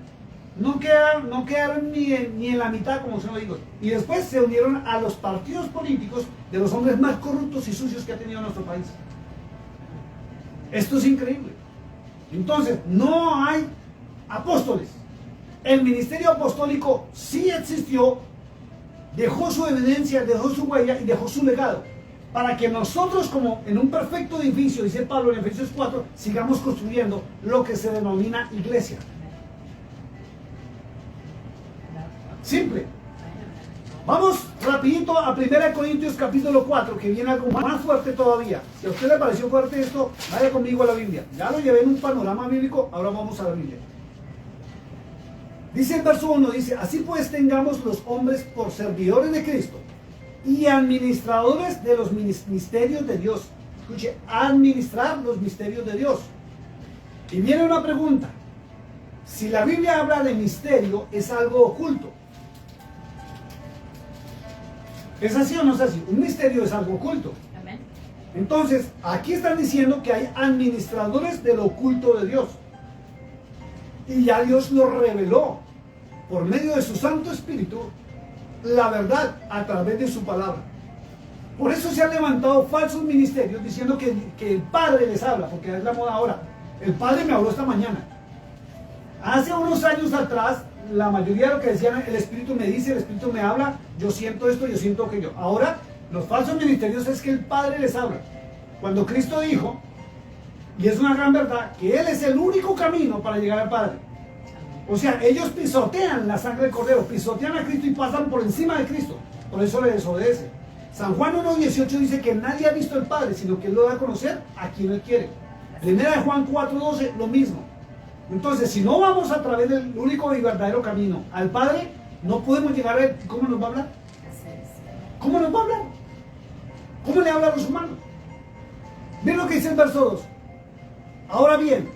No quedaron ni en la mitad, como se lo digo. Y después se unieron a los partidos políticos de los hombres más corruptos y sucios que ha tenido nuestro país. Esto es increíble. Entonces, no hay apóstoles. El ministerio apostólico sí existió, dejó su evidencia, dejó su huella y dejó su legado. Para que nosotros, como en un perfecto edificio, dice Pablo en Efesios 4, sigamos construyendo lo que se denomina iglesia. Simple. Vamos rapidito a 1 Corintios capítulo 4, que viene algo más fuerte todavía. Si a usted le pareció fuerte esto, vaya conmigo a la Biblia. Ya lo llevé en un panorama bíblico, ahora vamos a la Biblia. Dice el verso 1, dice, así pues tengamos los hombres por servidores de Cristo y administradores de los misterios de Dios. Escuche, administrar los misterios de Dios. Y viene una pregunta. Si la Biblia habla de misterio, es algo oculto. ¿Es así o no es así? Un misterio es algo oculto. Amén. Entonces, aquí están diciendo que hay administradores del oculto de Dios. Y ya Dios lo reveló por medio de su Santo Espíritu, la verdad a través de su palabra. Por eso se han levantado falsos ministerios diciendo que el Padre les habla, porque es la moda ahora. El Padre me habló esta mañana. Hace unos años atrás, la mayoría de lo que decían, el Espíritu me dice, el Espíritu me habla, yo siento esto, yo siento aquello. Ahora, los falsos ministerios es que el Padre les habla. Cuando Cristo dijo, y es una gran verdad, que Él es el único camino para llegar al Padre. O sea, ellos pisotean la sangre del Cordero, pisotean a Cristo y pasan por encima de Cristo. Por eso le desobedece. San Juan 1.18 dice que nadie ha visto al Padre, sino que Él lo da a conocer a quien Él quiere. Primera de Juan 4.12, lo mismo. Entonces, si no vamos a través del único y verdadero camino al Padre, no podemos llegar a Él. ¿Cómo nos va a hablar? ¿Cómo nos va a hablar? ¿Cómo le habla a los humanos? Miren lo que dice el verso 2. Ahora bien,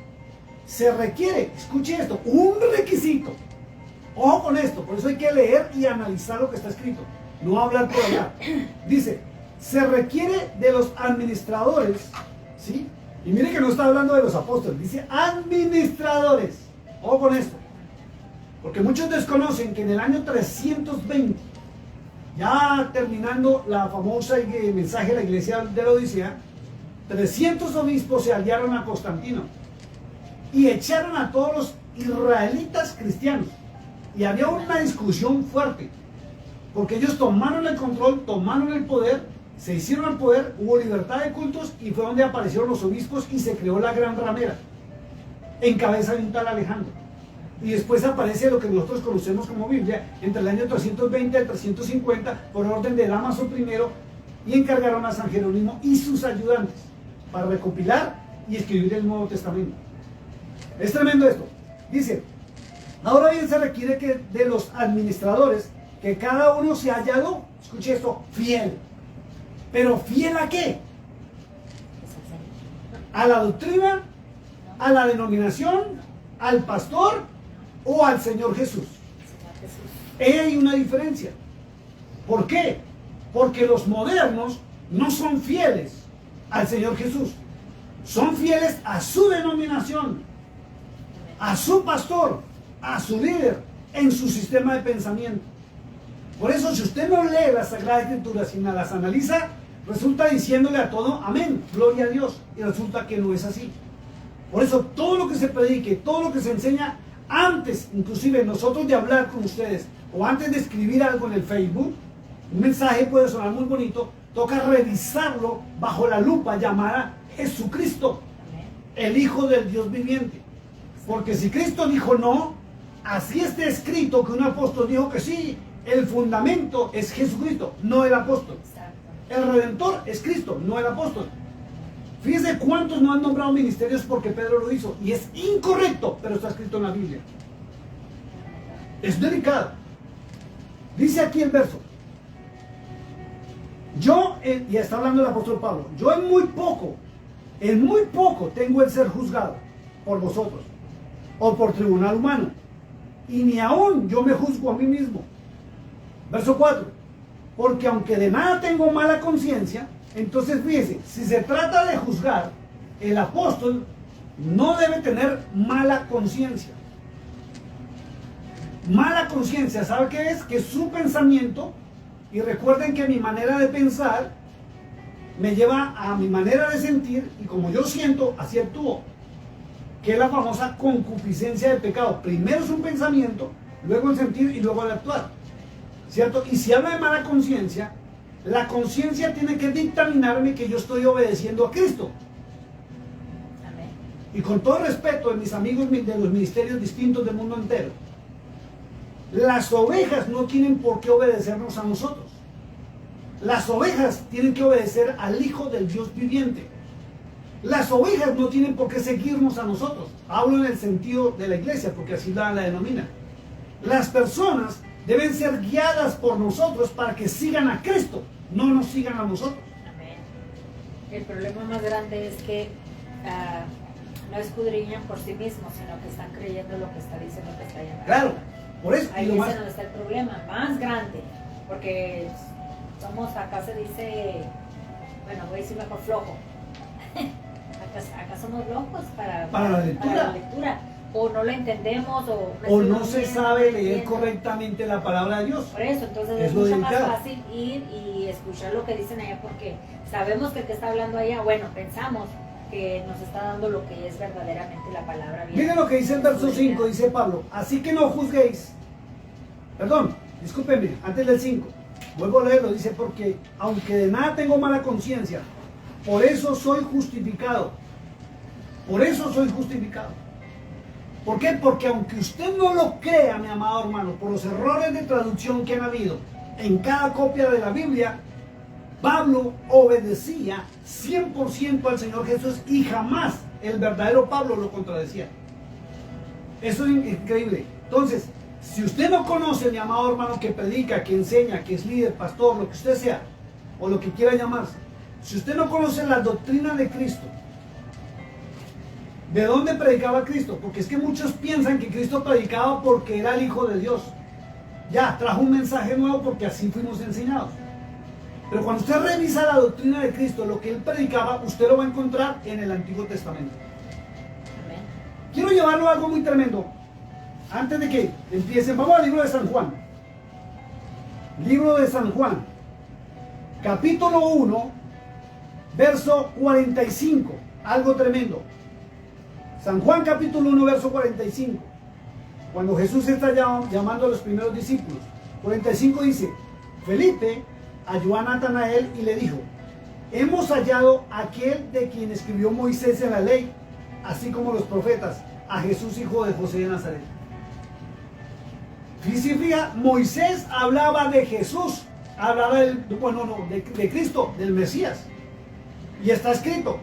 se requiere, escuche esto, un requisito. Ojo con esto, por eso hay que leer y analizar lo que está escrito. No hablar por hablar. Dice, se requiere de los administradores, ¿sí? Y mire que no está hablando de los apóstoles, dice administradores. Ojo con esto. Porque muchos desconocen que en el año 320, ya terminando la famosa mensaje de la iglesia de la Odisea, 300 obispos se aliaron a Constantino y echaron a todos los israelitas cristianos. Y había una discusión fuerte, porque ellos tomaron el control, tomaron el poder, se hicieron al poder, hubo libertad de cultos y fue donde aparecieron los obispos y se creó la gran ramera en cabeza de un tal Alejandro. Y después aparece lo que nosotros conocemos como Biblia entre el año 320 y el 350 por orden de Dámaso I, y encargaron a San Jerónimo y sus ayudantes para recopilar y escribir el Nuevo Testamento. Es tremendo esto. Dice, ahora bien se requiere que de los administradores que cada uno se haya hallado, escuche esto, fiel. ¿Pero fiel a qué? ¿A la doctrina? ¿A la denominación? ¿Al pastor? ¿O al Señor Jesús? Hay una diferencia. ¿Por qué? Porque los modernos no son fieles al Señor Jesús. Son fieles a su denominación, a su pastor, a su líder, en su sistema de pensamiento. Por eso, si usted no lee las Sagradas Escrituras y las analiza, resulta diciéndole a todo, amén, gloria a Dios, y resulta que no es así. Por eso, todo lo que se predique, todo lo que se enseña, antes, inclusive nosotros de hablar con ustedes, o antes de escribir algo en el Facebook, un mensaje puede sonar muy bonito, toca revisarlo bajo la lupa llamada Jesucristo, el Hijo del Dios viviente. Porque si Cristo dijo no, así está escrito que un apóstol dijo que sí, el fundamento es Jesucristo, no el apóstol. El Redentor es Cristo, no el apóstol. Fíjense cuántos no han nombrado ministerios porque Pedro lo hizo. Y es incorrecto, pero está escrito en la Biblia. Es delicado. Dice aquí el verso. Y está hablando el apóstol Pablo, yo en muy poco tengo el ser juzgado por vosotros o por tribunal humano, y ni aún yo me juzgo a mí mismo. Verso 4, porque aunque de nada tengo mala conciencia, entonces fíjese, si se trata de juzgar, el apóstol no debe tener mala conciencia. Mala conciencia, ¿sabe qué es? Que es su pensamiento. Y recuerden que mi manera de pensar me lleva a mi manera de sentir, y como yo siento, así actúo. Que es la famosa concupiscencia del pecado. Primero es un pensamiento, luego el sentir y luego el actuar. ¿Cierto? Y si habla de mala conciencia, la conciencia tiene que dictaminarme que yo estoy obedeciendo a Cristo. Amén. Y con todo respeto de mis amigos de los ministerios distintos del mundo entero, las ovejas no tienen por qué obedecernos a nosotros. Las ovejas tienen que obedecer al Hijo del Dios viviente. Las ovejas no tienen por qué seguirnos a nosotros. Hablo en el sentido de la iglesia, porque así la denomina. Las personas deben ser guiadas por nosotros para que sigan a Cristo, no nos sigan a nosotros. Amén. El problema más grande es que no escudriñan por sí mismos, sino que están creyendo lo que está diciendo que está allá. Claro, por eso. Ahí es donde está el problema más grande, porque somos, acá se dice, bueno, voy a decir mejor flojo. Acá somos locos para la lectura. O no la entendemos, o no se sabe leer correctamente la palabra de Dios. Por eso, entonces es mucho más fácil ir y escuchar lo que dicen allá, porque sabemos que el que está hablando allá, bueno, pensamos que nos está dando lo que es verdaderamente la palabra bien. Miren lo que dice el verso 5, dice Pablo, así que no juzguéis. Perdón, discúlpenme, antes del 5, vuelvo a leerlo, dice, porque aunque de nada tengo mala conciencia, por eso soy justificado. Por eso soy justificado. ¿Por qué? Porque aunque usted no lo crea, mi amado hermano, por los errores de traducción que han habido en cada copia de la Biblia, Pablo obedecía 100% al Señor Jesús y jamás el verdadero Pablo lo contradecía. Eso es increíble. Entonces, si usted no conoce, mi amado hermano, que predica, que enseña, que es líder, pastor, lo que usted sea, o lo que quiera llamarse, si usted no conoce la doctrina de Cristo, ¿de dónde predicaba Cristo? Porque es que muchos piensan que Cristo predicaba porque era el Hijo de Dios. Ya, trajo un mensaje nuevo porque así fuimos enseñados. Pero cuando usted revisa la doctrina de Cristo, lo que él predicaba, usted lo va a encontrar en el Antiguo Testamento. Amén. Quiero llevarlo a algo muy tremendo. Antes de que empiecen, vamos al libro de San Juan. Libro de San Juan, capítulo 1, verso 45. Algo tremendo. San Juan capítulo 1, verso 45. Cuando Jesús está llamando a los primeros discípulos. 45 dice, Felipe halló a Natanael y le dijo, hemos hallado a aquel de quien escribió Moisés en la ley, así como los profetas, a Jesús, hijo de José de Nazaret. Fíjate, Moisés hablaba de Jesús, hablaba de Cristo, del Mesías. Y está escrito,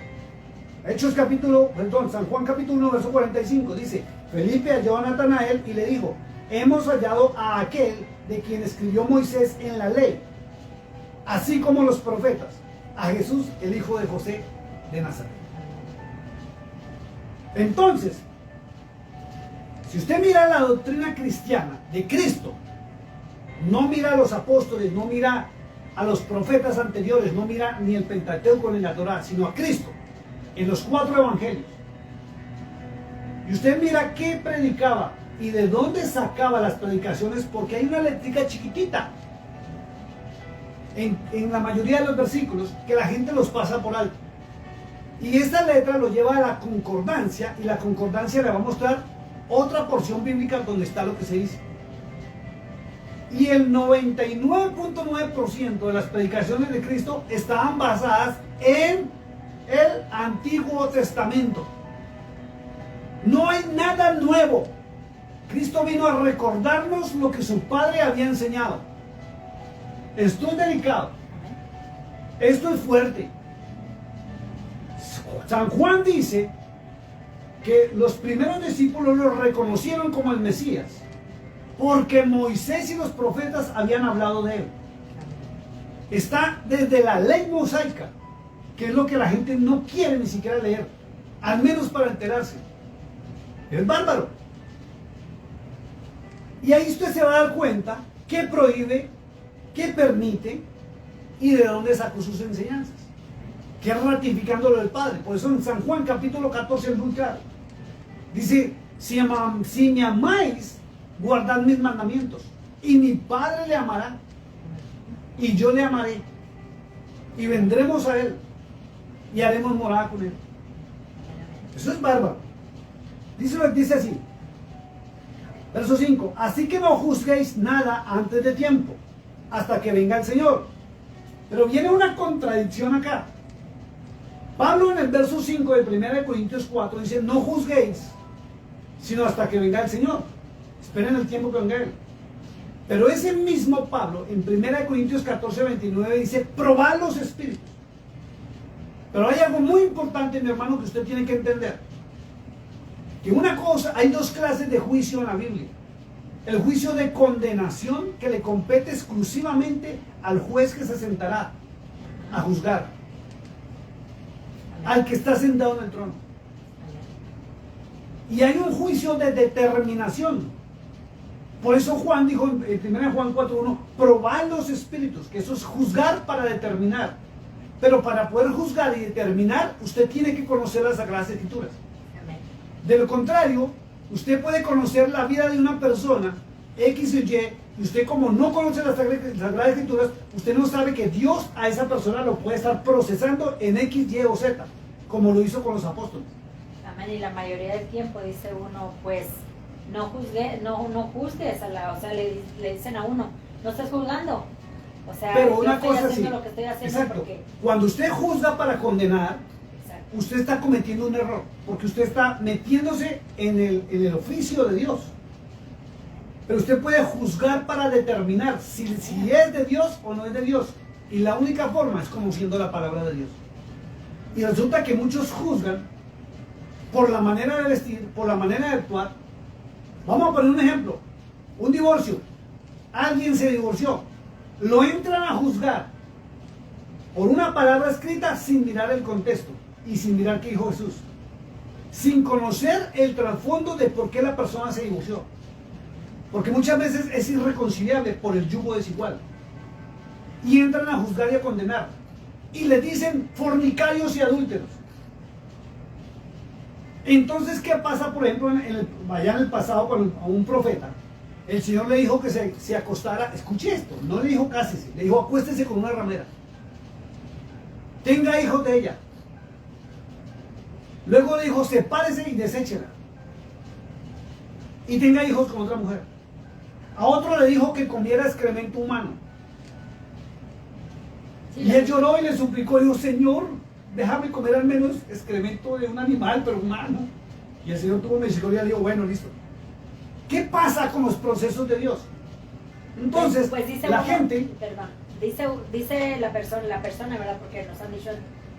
San Juan capítulo 1, verso 45, dice, Felipe halló a Natanael y le dijo, hemos hallado a aquel de quien escribió Moisés en la ley, así como los profetas, a Jesús, el hijo de José de Nazaret. Entonces, si usted mira la doctrina cristiana de Cristo, no mira a los apóstoles, no mira a los profetas anteriores, no mira ni el Pentateuco ni la Torá, sino a Cristo, en los 4 evangelios. Y usted mira qué predicaba y de dónde sacaba las predicaciones, porque hay una letrica chiquitita en la mayoría de los versículos que la gente los pasa por alto. Y esta letra lo lleva a la concordancia, y la concordancia le va a mostrar otra porción bíblica donde está lo que se dice. Y el 99.9% de las predicaciones de Cristo estaban basadas en el Antiguo Testamento. No hay nada nuevo. Cristo vino a recordarnos lo que su Padre había enseñado. Esto es delicado. Esto es fuerte. San Juan dice que los primeros discípulos lo reconocieron como el Mesías. porque Moisés y los profetas habían hablado de él. Está desde la ley mosaica, que es lo que la gente no quiere ni siquiera leer, al menos para enterarse. Es bárbaro. Y ahí usted se va a dar cuenta qué prohíbe, qué permite y de dónde sacó sus enseñanzas. Que es ratificándolo del Padre. Por eso en San Juan capítulo 14 es muy claro. Dice, si me amáis, guardad mis mandamientos. Y mi Padre le amará. Y yo le amaré. Y vendremos a él. Y haremos morada con él. Eso es bárbaro. Dice así. Verso 5. Así que no juzguéis nada antes de tiempo, hasta que venga el Señor. Pero viene una contradicción acá. Pablo en el verso 5 de 1 Corintios 4 dice, no juzguéis, sino hasta que venga el Señor. Esperen el tiempo que venga él. Pero ese mismo Pablo en 1 Corintios 14, 29 dice, probad los espíritus. Pero hay algo muy importante, mi hermano, que usted tiene que entender. Que una cosa, hay dos clases de juicio en la Biblia. El juicio de condenación, que le compete exclusivamente al juez que se sentará a juzgar, al que está sentado en el trono. Y hay un juicio de determinación. Por eso Juan dijo en 1 Juan 4:1, probad los espíritus, que eso es juzgar para determinar. Pero para poder juzgar y determinar, usted tiene que conocer las Sagradas Escrituras. De lo contrario, usted puede conocer la vida de una persona, X o Y, y usted como no conoce las Sagradas Escrituras, usted no sabe que Dios a esa persona lo puede estar procesando en X, Y o Z, como lo hizo con los apóstoles. Amén, y la mayoría del tiempo dice uno, pues, no juzgues a la, o sea, le dicen a uno, no estés juzgando. O sea, pero yo una estoy cosa haciendo sí, lo que estoy haciendo exacto. porque... Cuando usted juzga para condenar, Exacto. usted está cometiendo un error, porque usted está metiéndose en el oficio de Dios. Pero usted puede juzgar para determinar si es de Dios o no es de Dios. Y la única forma es conociendo la palabra de Dios. Y resulta que muchos juzgan por la manera de vestir, por la manera de actuar. Vamos a poner un ejemplo. Un divorcio. Alguien se divorció. Lo entran a juzgar por una palabra escrita sin mirar el contexto y sin mirar qué dijo Jesús. Sin conocer el trasfondo de por qué la persona se divorció. Porque muchas veces es irreconciliable por el yugo desigual. Y entran a juzgar y a condenar. Y le dicen fornicarios y adúlteros. Entonces, ¿qué pasa, por ejemplo, allá en el pasado con a un profeta? El Señor le dijo que se acostara, escuche esto, no le dijo cásese, le dijo acuéstese con una ramera. Tenga hijos de ella. Luego le dijo sepárese y deséchela. Y tenga hijos con otra mujer. A otro le dijo que comiera excremento humano. Sí, Y él lloró y le suplicó, dijo, Señor, déjame comer al menos excremento de un animal, pero humano. Y el Señor tuvo misericordia y dijo, bueno, listo. ¿Qué pasa con los procesos de Dios? Entonces, pues dice la uno, gente... Perdón, dice la persona, ¿verdad? Porque nos han dicho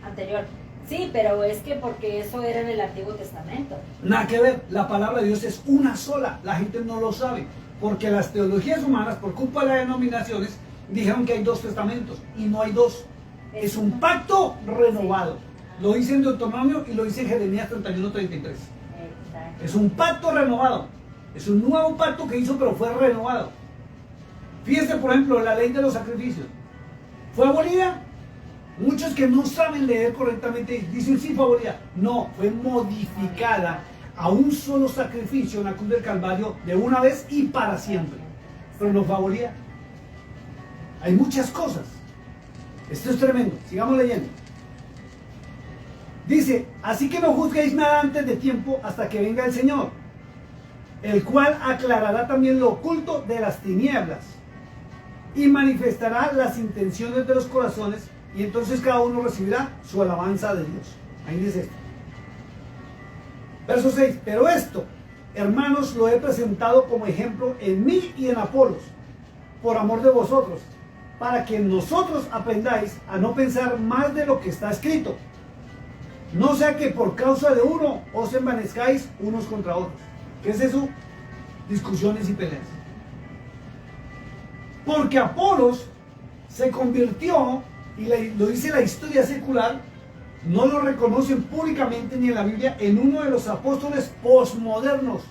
anterior. Sí, pero es que porque eso era en el Antiguo Testamento. Nada que ver, la palabra de Dios es una sola, la gente no lo sabe, porque las teologías humanas, por culpa de las denominaciones, dijeron que hay dos testamentos, y no hay dos. Es un pacto renovado. Lo dice en Deuteronomio y lo dice en Jeremías 31:33. Exacto. Es un pacto renovado. Es un nuevo pacto que hizo, pero fue renovado. Fíjense, por ejemplo, la ley de los sacrificios. ¿Fue abolida? Muchos que no saben leer correctamente dicen sí fue abolida. No, fue modificada a un solo sacrificio en la cruz del Calvario de una vez y para siempre. Pero no fue abolida. Hay muchas cosas. Esto es tremendo. Sigamos leyendo. Dice, así que no juzguéis nada antes de tiempo hasta que venga el Señor, el cual aclarará también lo oculto de las tinieblas y manifestará las intenciones de los corazones, y entonces cada uno recibirá su alabanza de Dios. Ahí dice esto. Verso 6. Pero esto, hermanos, lo he presentado como ejemplo en mí y en Apolos, por amor de vosotros, para que nosotros aprendáis a no pensar más de lo que está escrito. No sea que por causa de uno os envanezcáis unos contra otros. ¿Qué es eso? Discusiones y peleas. Porque Apolos se convirtió, y lo dice la historia secular, no lo reconocen públicamente ni en la Biblia, en uno de los apóstoles posmodernos,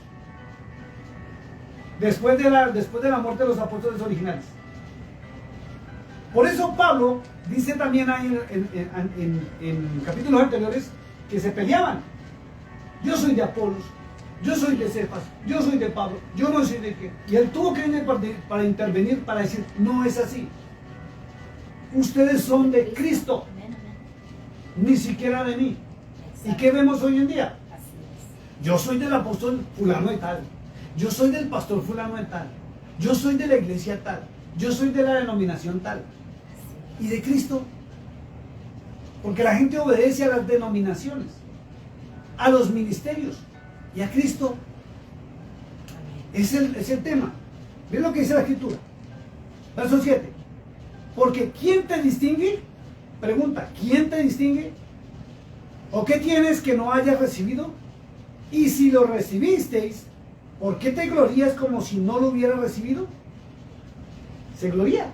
después de la muerte de los apóstoles originales. Por eso Pablo dice también ahí en capítulos anteriores que se peleaban. Yo soy de Apolos, yo soy de Cefas, yo soy de Pablo, yo no soy de qué. Y él tuvo que venir para intervenir, para decir, no es así. Ustedes son de Cristo, ni siquiera de mí. ¿Y qué vemos hoy en día? Yo soy del apóstol fulano de tal, yo soy del pastor fulano de tal, yo soy de la iglesia tal, yo soy de la denominación tal. ¿Y de Cristo? Porque la gente obedece a las denominaciones, a los ministerios, y a Cristo. Es el tema. ¿Ven lo que dice la Escritura? Verso 7. Porque ¿quién te distingue? Pregunta, ¿quién te distingue? ¿O qué tienes que no hayas recibido? Y si lo recibisteis, ¿por qué te glorías como si no lo hubieras recibido? Se gloria.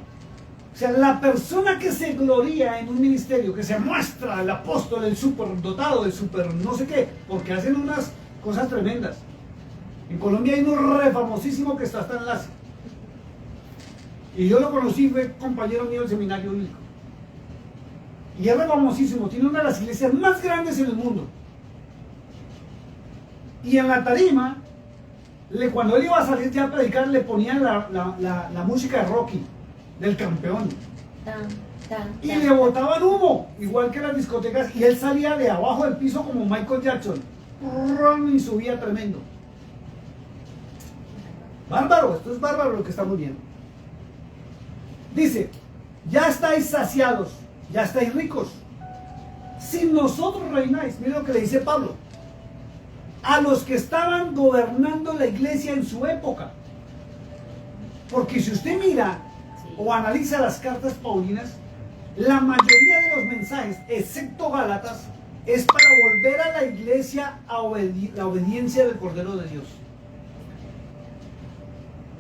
O sea, la persona que se gloria en un ministerio, que se muestra el apóstol, el superdotado, el super no sé qué, porque hacen unas cosas tremendas. En Colombia hay uno re famosísimo que está hasta en Enlace. Y yo lo conocí, fue compañero mío del seminario bíblico. Y es re famosísimo, tiene una de las iglesias más grandes en el mundo. Y en la tarima, cuando él iba a salir ya a predicar, le ponían la música de Rocky, del campeón. Y le botaban humo, igual que en las discotecas, y él salía de abajo del piso como Michael Jackson. Y subía tremendo. Bárbaro, esto es bárbaro lo que estamos viendo. Dice, ya estáis saciados, ya estáis ricos. Si nosotros reináis, mira lo que le dice Pablo, a los que estaban gobernando la iglesia en su época. Porque si usted mira o analiza las cartas paulinas, la mayoría de los mensajes, excepto Gálatas, es para volver a la iglesia a la obediencia del Cordero de Dios.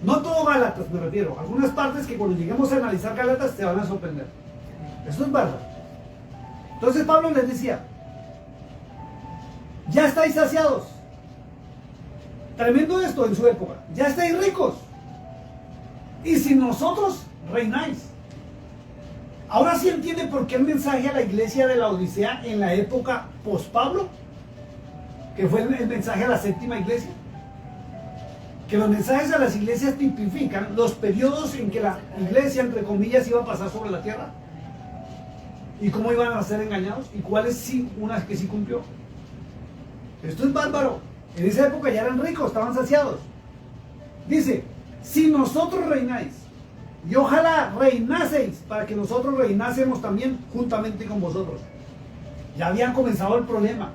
No todo Gálatas, me refiero. Algunas partes que cuando lleguemos a analizar Gálatas te van a sorprender. Eso es verdad. Entonces Pablo les decía, ya estáis saciados. Tremendo esto en su época. Ya estáis ricos. Y si nosotros reináis. Ahora sí entiende por qué el mensaje a la iglesia de la Odisea en la época post-Pablo, que fue el mensaje a la séptima iglesia. Que los mensajes a las iglesias tipifican los periodos en que la iglesia, entre comillas, iba a pasar sobre la tierra. Y cómo iban a ser engañados. Y cuáles sí, unas que sí cumplió. Esto es bárbaro. En esa época ya eran ricos, estaban saciados. Dice, si nosotros reináis, y ojalá reinaseis para que nosotros reinásemos también juntamente con vosotros. Ya habían comenzado el problema.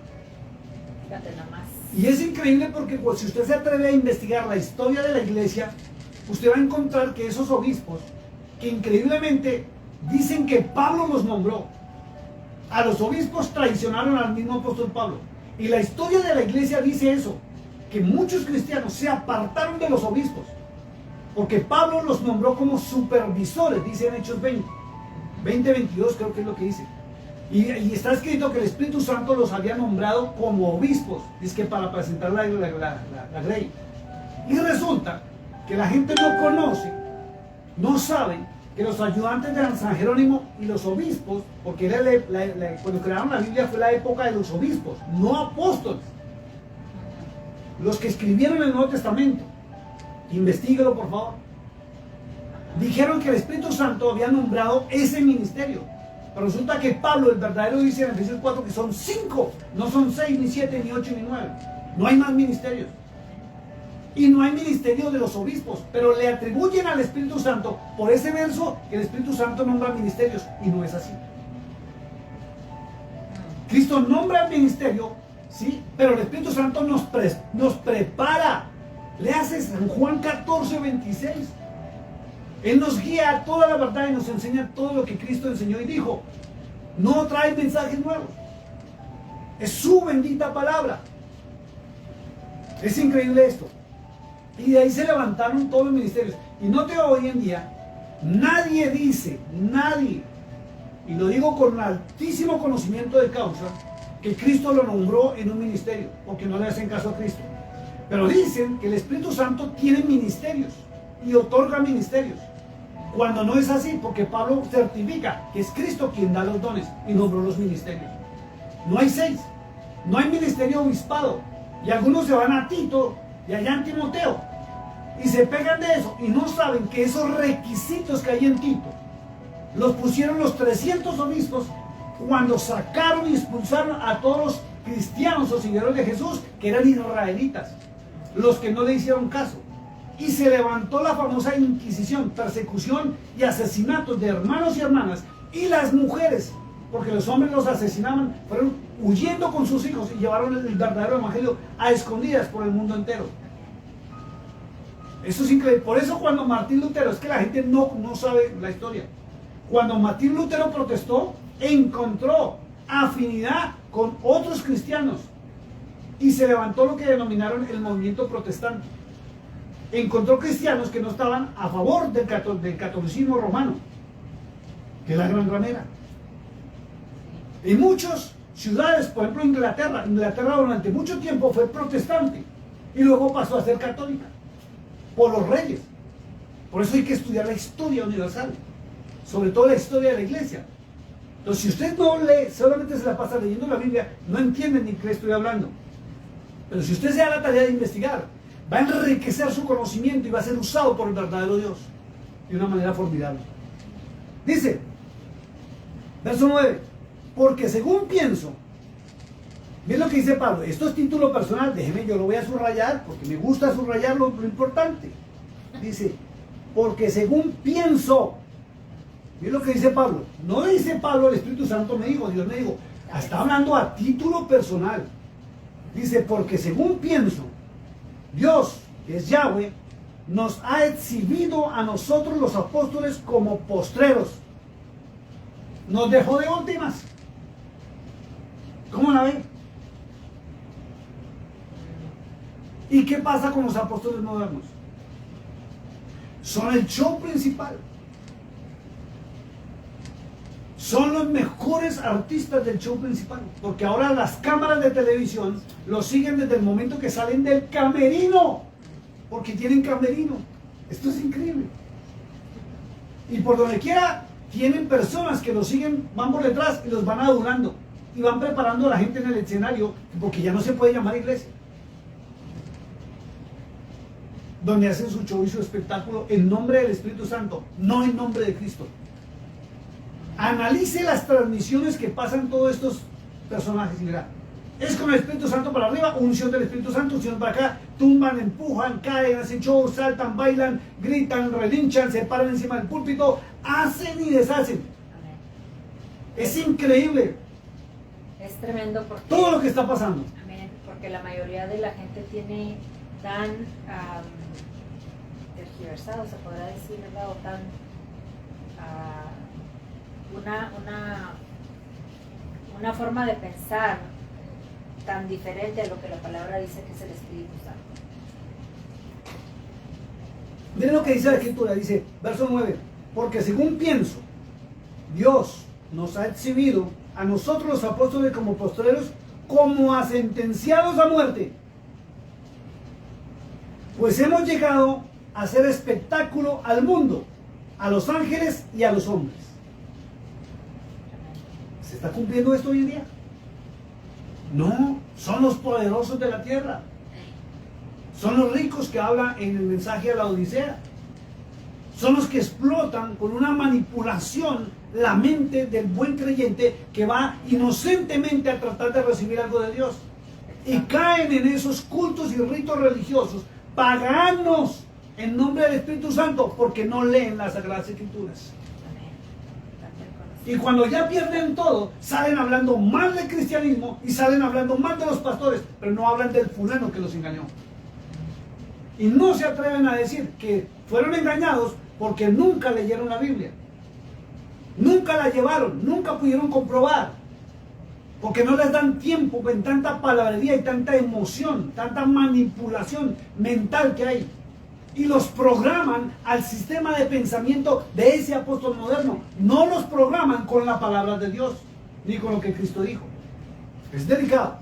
Fíjate nada más. Y es increíble porque pues, si usted se atreve a investigar la historia de la iglesia, usted va a encontrar que esos obispos, que increíblemente dicen que Pablo los nombró, a los obispos traicionaron al mismo apóstol Pablo. Y la historia de la iglesia dice eso, que muchos cristianos se apartaron de los obispos, porque Pablo los nombró como supervisores, dice en Hechos 20:22 creo que es lo que dice. Y está escrito que el Espíritu Santo los había nombrado como obispos, es que para presentar la ley. Y resulta que la gente no conoce, no sabe que los ayudantes de San Jerónimo y los obispos, porque era cuando crearon la Biblia fue la época de los obispos, no apóstoles. Los que escribieron el Nuevo Testamento, investíguelo por favor, dijeron que el Espíritu Santo había nombrado ese ministerio. Pero resulta que Pablo, el verdadero, dice en Efesios 4 que son 5, no son 6, ni 7, ni 8, ni 9. No hay más ministerios. Y no hay ministerio de los obispos, pero le atribuyen al Espíritu Santo, por ese verso, que el Espíritu Santo nombra ministerios, y no es así. Cristo nombra el ministerio, sí, pero el Espíritu Santo nos prepara. Le hace San Juan 14:26. Él nos guía a toda la verdad y nos enseña todo lo que Cristo enseñó y dijo. No trae mensajes nuevos. Es su bendita palabra. Es increíble esto. Y de ahí se levantaron todos los ministerios. Y note hoy en día, Nadie dice, nadie, y lo digo con altísimo conocimiento de causa, que Cristo lo nombró en un ministerio, porque no le hacen caso a Cristo. Pero dicen que el Espíritu Santo tiene ministerios y otorga ministerios. Cuando no es así, porque Pablo certifica que es Cristo quien da los dones y nombró los ministerios. No hay 6, no hay ministerio obispado. Y algunos se van a Tito y allá en Timoteo y se pegan de eso y no saben que esos requisitos que hay en Tito los pusieron los 300 obispos cuando sacaron y expulsaron a todos los cristianos o seguidores de Jesús que eran israelitas, los que no le hicieron caso. Y se levantó la famosa Inquisición, persecución y asesinatos de hermanos y hermanas, y las mujeres, porque los hombres los asesinaban, fueron huyendo con sus hijos y llevaron el verdadero evangelio a escondidas por el mundo entero. Eso es increíble. Por eso cuando Martín Lutero, es que la gente no sabe la historia, cuando Martín Lutero protestó, encontró afinidad con otros cristianos y se levantó lo que denominaron el movimiento protestante. Encontró cristianos que no estaban a favor del catolicismo romano, que es la gran ramera. En muchas ciudades, por ejemplo Inglaterra durante mucho tiempo fue protestante y luego pasó a ser católica por los reyes. Por eso hay que estudiar la historia universal, sobre todo la historia de la iglesia. Entonces, si usted no lee, solamente se la pasa leyendo la Biblia, no entiende ni qué estoy hablando. Pero si usted se da la tarea de investigar, va a enriquecer su conocimiento y va a ser usado por el verdadero Dios de una manera formidable. Dice, verso 9, porque según pienso, miren lo que dice Pablo, esto es título personal, déjeme, yo lo voy a subrayar, porque me gusta subrayar lo importante. Dice, porque según pienso, miren lo que dice Pablo, no dice Pablo, el Espíritu Santo me dijo, Dios me dijo, está hablando a título personal. Dice, porque según pienso, Dios, que es Yahweh, nos ha exhibido a nosotros los apóstoles como postreros. Nos dejó de últimas. ¿Cómo la ven? ¿Y qué pasa con los apóstoles modernos? Son el show principal. Son los mejores artistas del show principal, porque ahora las cámaras de televisión los siguen desde el momento que salen del camerino, porque tienen camerino. Esto es increíble. Y por donde quiera tienen personas que los siguen, van por detrás y los van adulando y van preparando a la gente en el escenario, porque ya no se puede llamar iglesia, donde hacen su show y su espectáculo en nombre del Espíritu Santo, no en nombre de Cristo. Analice las transmisiones que pasan todos estos personajes y verá, es con el Espíritu Santo para arriba, unción del Espíritu Santo, unción para acá, tumban, empujan, caen, hacen show, saltan, bailan, gritan, relinchan, se paran encima del púlpito, hacen y deshacen. Amén. Es increíble. Es tremendo porque Todo lo que está pasando. Amén, porque la mayoría de la gente tiene tan tergiversado, se podrá decir, ¿verdad? O tan una forma de pensar tan diferente a lo que la palabra dice que es el Espíritu Santo. Miren lo que dice la Escritura, dice, verso 9, porque según pienso, Dios nos ha exhibido a nosotros los apóstoles como postreros, como a sentenciados a muerte, pues hemos llegado a hacer espectáculo al mundo, a los ángeles y a los hombres. ¿Se está cumpliendo esto hoy en día? No, son los poderosos de la tierra. Son los ricos que hablan en el mensaje a la Odisea. Son los que explotan con una manipulación la mente del buen creyente que va inocentemente a tratar de recibir algo de Dios. Y caen en esos cultos y ritos religiosos paganos en nombre del Espíritu Santo porque no leen las Sagradas Escrituras. Y cuando ya pierden todo, salen hablando mal del cristianismo y salen hablando mal de los pastores, pero no hablan del fulano que los engañó. Y no se atreven a decir que fueron engañados porque nunca leyeron la Biblia. Nunca la llevaron, nunca pudieron comprobar. Porque no les dan tiempo en tanta palabrería y tanta emoción, tanta manipulación mental que hay. y los programan al sistema de pensamiento de ese apóstol moderno. No los programan con la palabra de Dios, ni con lo que Cristo dijo. Es delicado.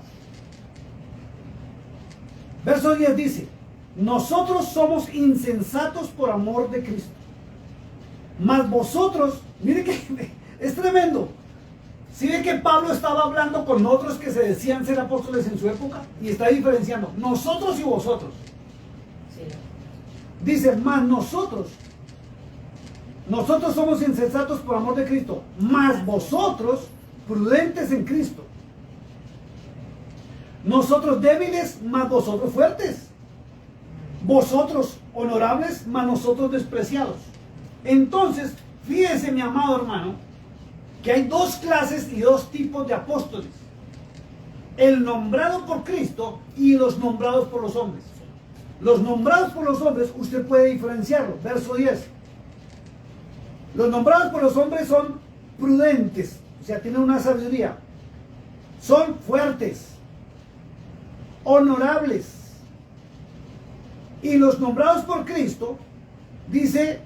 Verso 10 dice: nosotros somos insensatos por amor de Cristo, mas vosotros, mire que es tremendo. Si ve que Pablo estaba hablando con otros que se decían ser apóstoles en su época, y está diferenciando nosotros y vosotros. Dice, mas nosotros somos insensatos por amor de Cristo, mas vosotros prudentes en Cristo. Nosotros débiles, mas vosotros fuertes. Vosotros honorables, mas nosotros despreciados. Entonces, fíjense, mi amado hermano, que hay dos clases y dos tipos de apóstoles: el nombrado por Cristo y los nombrados por los hombres. Los nombrados por los hombres, usted puede diferenciarlo. Verso 10. Los nombrados por los hombres son prudentes, o sea, tienen una sabiduría. Son fuertes, honorables. Y los nombrados por Cristo, dice,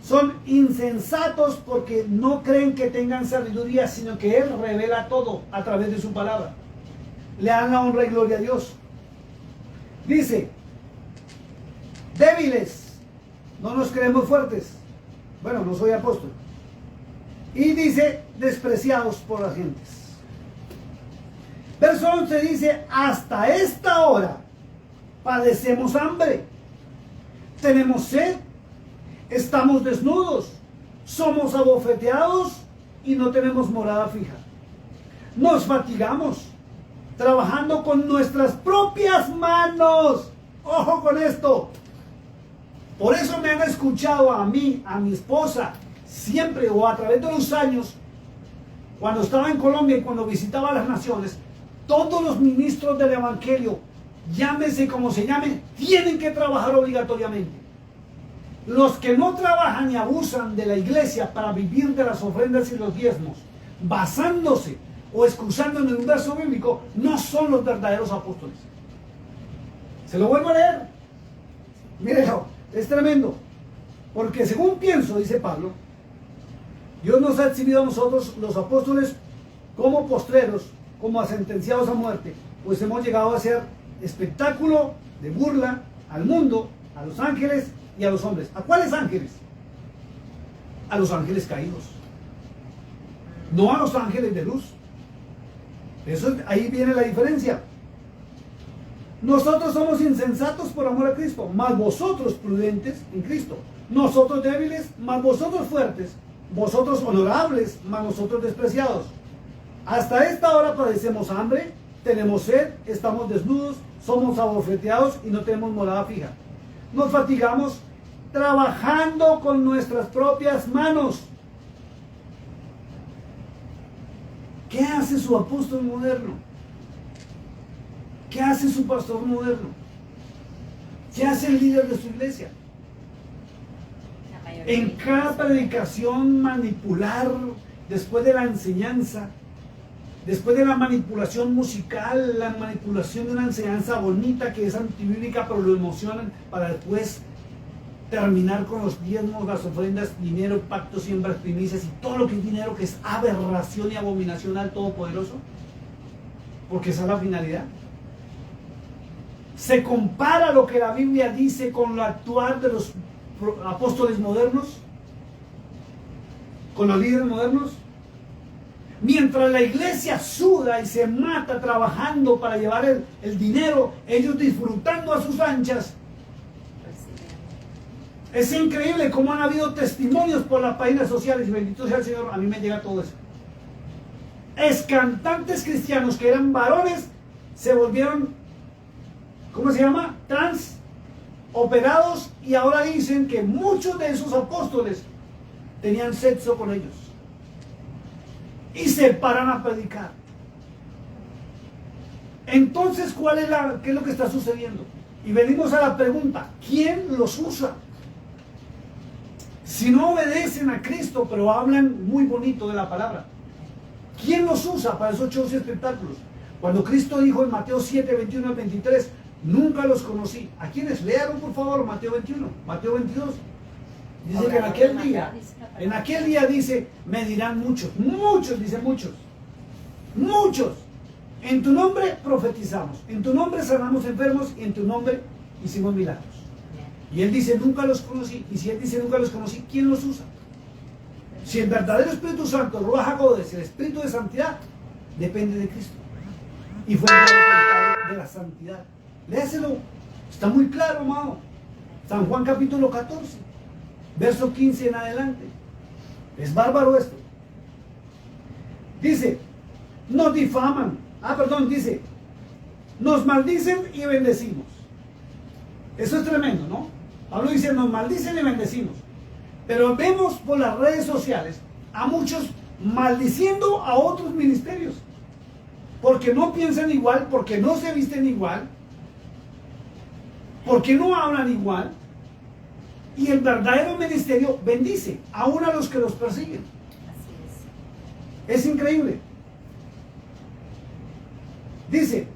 son insensatos porque no creen que tengan sabiduría, sino que Él revela todo a través de su palabra. Le dan la honra y gloria a Dios. Dice, débiles, no nos creemos fuertes. Bueno, no soy apóstol. Y dice, despreciados por las gentes. Verso 11 dice, hasta esta hora padecemos hambre, tenemos sed, estamos desnudos, somos abofeteados y no tenemos morada fija. Nos fatigamos trabajando con nuestras propias manos. Ojo con esto. Por eso me han escuchado a mí, a mi esposa, siempre o a través de los años, cuando estaba en Colombia y cuando visitaba las naciones, todos los ministros del Evangelio, llámese como se llame, tienen que trabajar obligatoriamente. Los que no trabajan y abusan de la iglesia para vivir de las ofrendas y los diezmos, basándose o excusando en un verso bíblico, no son los verdaderos apóstoles. Se lo vuelvo a leer. Mírelo, es tremendo. Porque según pienso, dice Pablo, Dios nos ha exhibido a nosotros, los apóstoles, como postreros, como a sentenciados a muerte, pues hemos llegado a ser espectáculo de burla al mundo, a los ángeles y a los hombres. ¿A cuáles ángeles? A los ángeles caídos, no a los ángeles de luz. Eso, ahí viene la diferencia. Nosotros somos insensatos por amor a Cristo, mas vosotros prudentes en Cristo. Nosotros débiles, mas vosotros fuertes. Vosotros honorables, mas nosotros despreciados. Hasta esta hora padecemos hambre, tenemos sed, estamos desnudos, somos abofeteados y no tenemos morada fija. Nos fatigamos trabajando con nuestras propias manos. ¿Qué hace su apóstol moderno? ¿Qué hace su pastor moderno? ¿Qué hace el líder de su iglesia? En cada predicación manipular, después de la enseñanza, después de la manipulación musical, la manipulación de una enseñanza bonita que es antibíblica, pero lo emocionan para después terminar con los diezmos, las ofrendas, dinero, pactos, siembras, primicias y todo lo que es dinero, que es aberración y abominación al Todopoderoso, porque esa es la finalidad. Se compara lo que la Biblia dice con lo actual de los apóstoles modernos, con los líderes modernos. Mientras la iglesia suda y se mata trabajando para llevar el dinero, ellos disfrutando a sus anchas. Es increíble cómo han habido testimonios por las páginas sociales, y bendito sea el Señor, a mí me llega todo eso. Es cantantes cristianos que eran varones, se volvieron, ¿cómo se llama? Trans, operados, y ahora dicen que muchos de esos apóstoles tenían sexo con ellos. Y se paran a predicar. Entonces, ¿qué es lo que está sucediendo? Y venimos a la pregunta, ¿quién los usa? Si no obedecen a Cristo, pero hablan muy bonito de la palabra, ¿quién los usa para esos shows y espectáculos? Cuando Cristo dijo en Mateo 7, 21 al 23, nunca los conocí. ¿A quiénes? Léalo por favor, Mateo 21, Mateo 22. Dice que en aquel día dice, me dirán muchos, dice muchos, en tu nombre profetizamos, en tu nombre sanamos enfermos y en tu nombre hicimos milagros. Y él dice, nunca los conocí. Y si él dice, nunca los conocí, ¿quién los usa? Si el verdadero Espíritu Santo, Ruach HaKodesh, el Espíritu de santidad, depende de Cristo. Y fue de la santidad. Léaselo, está muy claro, amado. San Juan capítulo 14, verso 15 en adelante. Es bárbaro esto. Dice, nos difaman. Dice, nos maldicen y bendecimos. Eso es tremendo, ¿no? Pablo dice, nos maldicen y bendecimos. Pero vemos por las redes sociales a muchos maldiciendo a otros ministerios. Porque no piensan igual, porque no se visten igual, porque no hablan igual. Y el verdadero ministerio bendice, aún a los que los persiguen. Así es. Es increíble. Dice,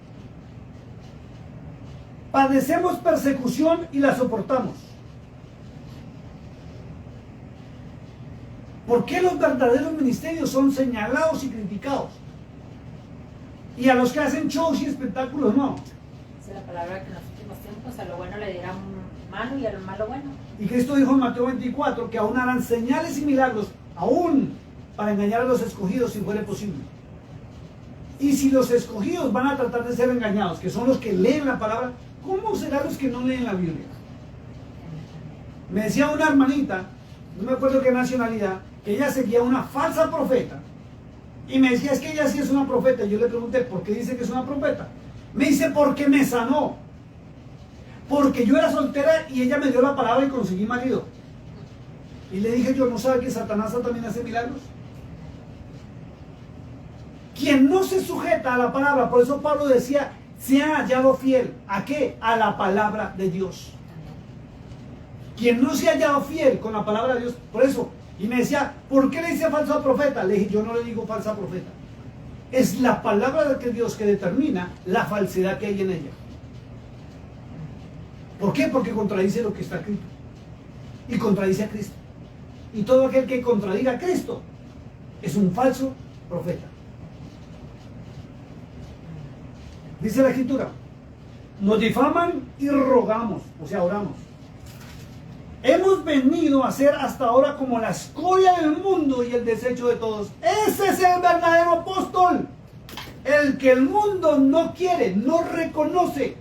padecemos persecución y la soportamos. ¿Por qué los verdaderos ministerios son señalados y criticados? Y a los que hacen shows y espectáculos no. Esa es la palabra que en los últimos tiempos a lo bueno le dirán malo y a lo malo bueno. Y Cristo dijo en Mateo 24 que aún harán señales y milagros, aún para engañar a los escogidos si fuera posible. Y si los escogidos van a tratar de ser engañados, que son los que leen la palabra, ¿cómo serán los que no leen la Biblia? Me decía una hermanita, no me acuerdo qué nacionalidad, que ella seguía una falsa profeta. Y me decía, es que ella sí es una profeta. Y yo le pregunté, ¿por qué dice que es una profeta? Me dice, porque me sanó. Porque yo era soltera y ella me dio la palabra y conseguí marido. Y le dije yo, ¿no sabe que Satanás también hace milagros? Quien no se sujeta a la palabra, por eso Pablo decía, se ha hallado fiel. ¿A qué? A la palabra de Dios. Quien no se ha hallado fiel con la palabra de Dios, por eso. Y me decía, ¿por qué le dice falso profeta? Le dije, yo no le digo falsa profeta. Es la palabra de Dios que determina la falsedad que hay en ella. ¿Por qué? Porque contradice lo que está escrito. Y contradice a Cristo. Y todo aquel que contradiga a Cristo es un falso profeta. Dice la Escritura, nos difaman y rogamos, o sea, oramos. Hemos venido a ser hasta ahora como la escoria del mundo y el desecho de todos. Ese es el verdadero apóstol. El que el mundo no quiere, no reconoce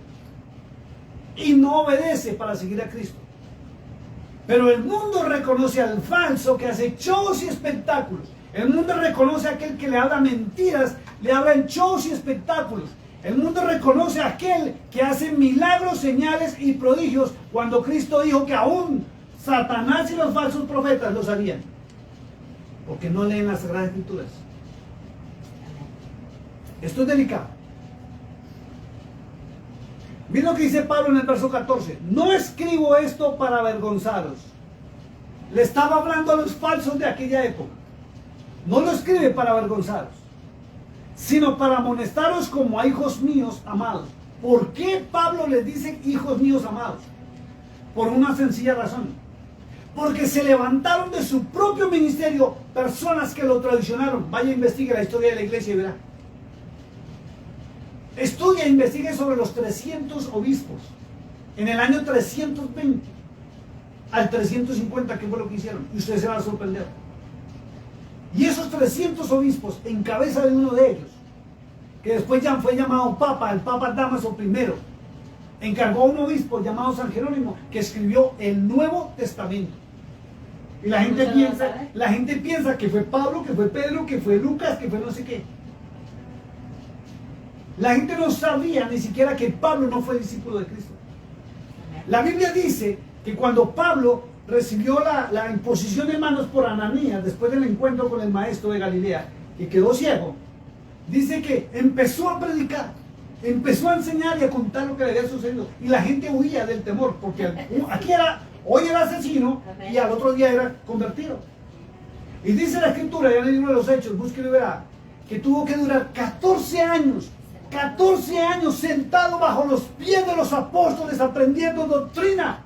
y no obedece para seguir a Cristo. Pero el mundo reconoce al falso que hace shows y espectáculos. El mundo reconoce a aquel que le habla mentiras, le habla en shows y espectáculos. El mundo reconoce a aquel que hace milagros, señales y prodigios, cuando Cristo dijo que aún Satanás y los falsos profetas los harían, porque no leen las Sagradas Escrituras. Esto es delicado. Mira lo que dice Pablo en el verso 14. No escribo esto para avergonzaros. Le estaba hablando a los falsos de aquella época. No lo escribe para avergonzaros, sino para amonestaros como a hijos míos amados. ¿Por qué Pablo les dice hijos míos amados? Por una sencilla razón. Porque se levantaron de su propio ministerio personas que lo traicionaron. Vaya, investigue la historia de la iglesia y verá. Estudia e investigue sobre los 300 obispos. En el año 320 al 350, ¿qué fue lo que hicieron? Y ustedes se van a sorprender. Y esos 300 obispos, en cabeza de uno de ellos, que después ya fue llamado Papa, el Papa Dámaso I, encargó a un obispo llamado San Jerónimo, que escribió el Nuevo Testamento. Y la gente piensa que fue Pablo, que fue Pedro, que fue Lucas, que fue no sé qué. La gente no sabía ni siquiera que Pablo no fue discípulo de Cristo. La Biblia dice que cuando Pablo recibió la imposición de manos por Ananías, después del encuentro con el maestro de Galilea, y quedó ciego, dice que empezó a predicar, empezó a enseñar y a contar lo que le había sucedido. Y la gente huía del temor, porque hoy era asesino y al otro día era convertido. Y dice la Escritura, ya en el libro de los Hechos, búsquelo y verá, que tuvo que durar 14 años 14 años sentado bajo los pies de los apóstoles aprendiendo doctrina,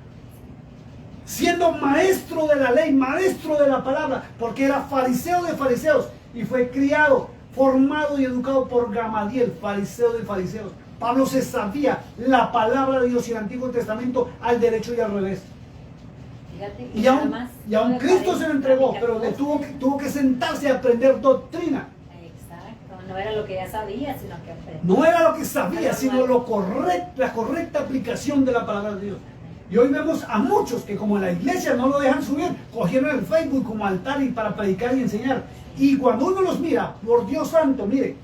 siendo maestro de la ley, maestro de la palabra, porque era fariseo de fariseos y fue criado, formado y educado por Gamaliel, fariseo de fariseos. Pablo se sabía la palabra de Dios y el Antiguo Testamento al derecho y al revés. Fíjate, Y aún no Cristo parece se lo entregó, una pero cosa. tuvo que sentarse a aprender doctrina. Exacto, no era lo que ya sabía, sino que aprendió. No era lo que sabía, sino la correcta aplicación de la palabra de Dios. Y hoy vemos a muchos que como en la iglesia no lo dejan subir, cogieron el Facebook como altar y para predicar y enseñar. Y cuando uno los mira, por Dios santo, mire,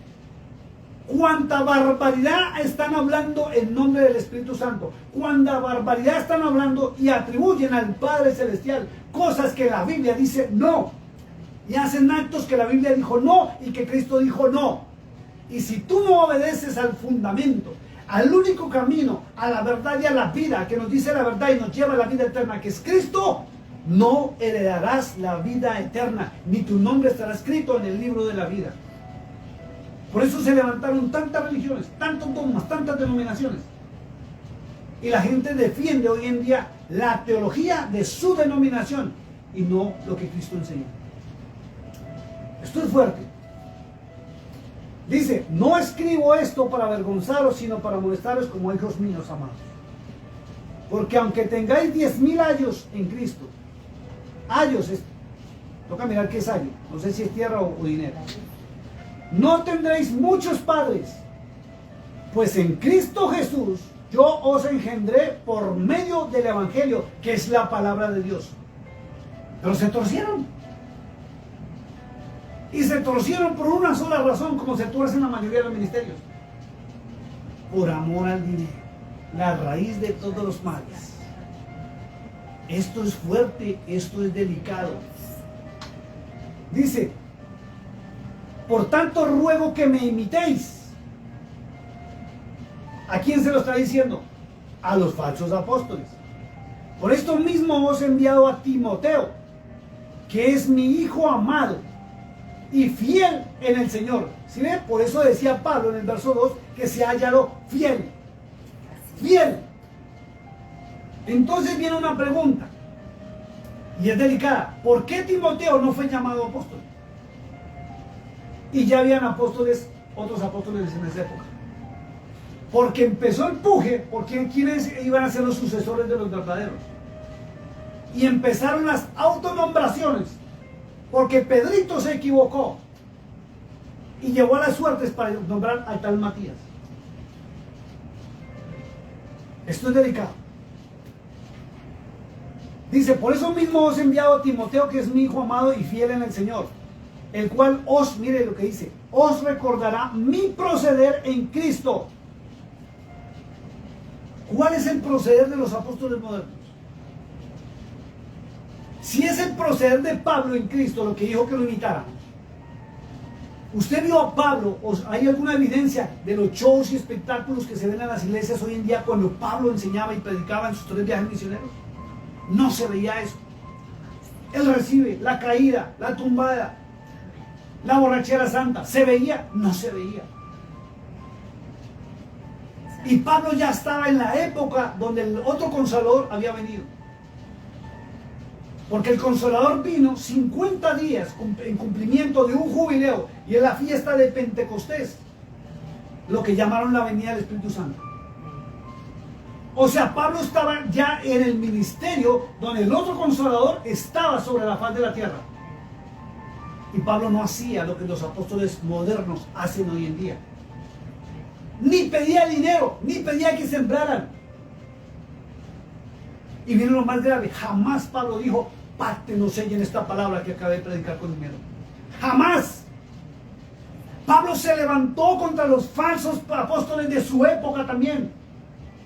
cuánta barbaridad están hablando en nombre del Espíritu Santo, cuánta barbaridad están hablando y atribuyen al Padre Celestial cosas que la Biblia dice no. Y hacen actos que la Biblia dijo no y que Cristo dijo no. Y si tú no obedeces al fundamento, al único camino, a la verdad y a la vida, que nos dice la verdad y nos lleva a la vida eterna, que es Cristo, no heredarás la vida eterna, ni tu nombre estará escrito en el libro de la vida. Por eso se levantaron tantas religiones, tantos dogmas, tantas denominaciones. Y la gente defiende hoy en día la teología de su denominación y no lo que Cristo enseñó. Esto es fuerte. Dice, no escribo esto para avergonzaros, sino para molestaros como hijos míos amados. Porque aunque tengáis 10.000 años en Cristo, toca mirar qué es año, no sé si es tierra o dinero. No tendréis muchos padres, pues en Cristo Jesús yo os engendré por medio del Evangelio, que es la palabra de Dios. Pero se torcieron. Y se torcieron por una sola razón, como se tuercen la mayoría de los ministerios. Por amor al dinero, la raíz de todos los males. Esto es fuerte, esto es delicado. Dice, por tanto ruego que me imitéis. ¿A quién se lo está diciendo? A los falsos apóstoles. Por esto mismo os he enviado a Timoteo, que es mi hijo amado y fiel en el Señor. ¿Sí ven? Por eso decía Pablo en el verso 2 que se ha hallado fiel. Fiel. Entonces viene una pregunta, y es delicada. ¿Por qué Timoteo no fue llamado apóstol? Y ya habían apóstoles, otros apóstoles en esa época. Porque empezó el puje, porque quiénes iban a ser los sucesores de los verdaderos. Y empezaron las autonombraciones, porque Pedrito se equivocó y llevó a las suertes para nombrar al tal Matías. Esto es delicado. Dice, por eso mismo os he enviado a Timoteo, que es mi hijo amado y fiel en el Señor, el cual mire lo que dice, os recordará mi proceder en Cristo. ¿Cuál es el proceder de los apóstoles modernos? Si es el proceder de Pablo en Cristo, lo que dijo que lo imitáramos. ¿Usted vio a Pablo, o hay alguna evidencia de los shows y espectáculos que se ven en las iglesias hoy en día cuando Pablo enseñaba y predicaba en sus 3 viajes misioneros? No se veía eso. Él recibe la caída, la tumbada, la borrachera santa. ¿Se veía? No se veía. Y Pablo ya estaba en la época donde el otro Consolador había venido. Porque el Consolador vino 50 días en cumplimiento de un jubileo y en la fiesta de Pentecostés, lo que llamaron la venida del Espíritu Santo. O sea, Pablo estaba ya en el ministerio donde el otro Consolador estaba sobre la faz de la tierra. Y Pablo no hacía lo que los apóstoles modernos hacen hoy en día. Ni pedía dinero, ni pedía que sembraran. Y viene lo más grave, jamás Pablo dijo, pacten en esta palabra que acabé de predicar con dinero. Jamás. Pablo se levantó contra los falsos apóstoles de su época también.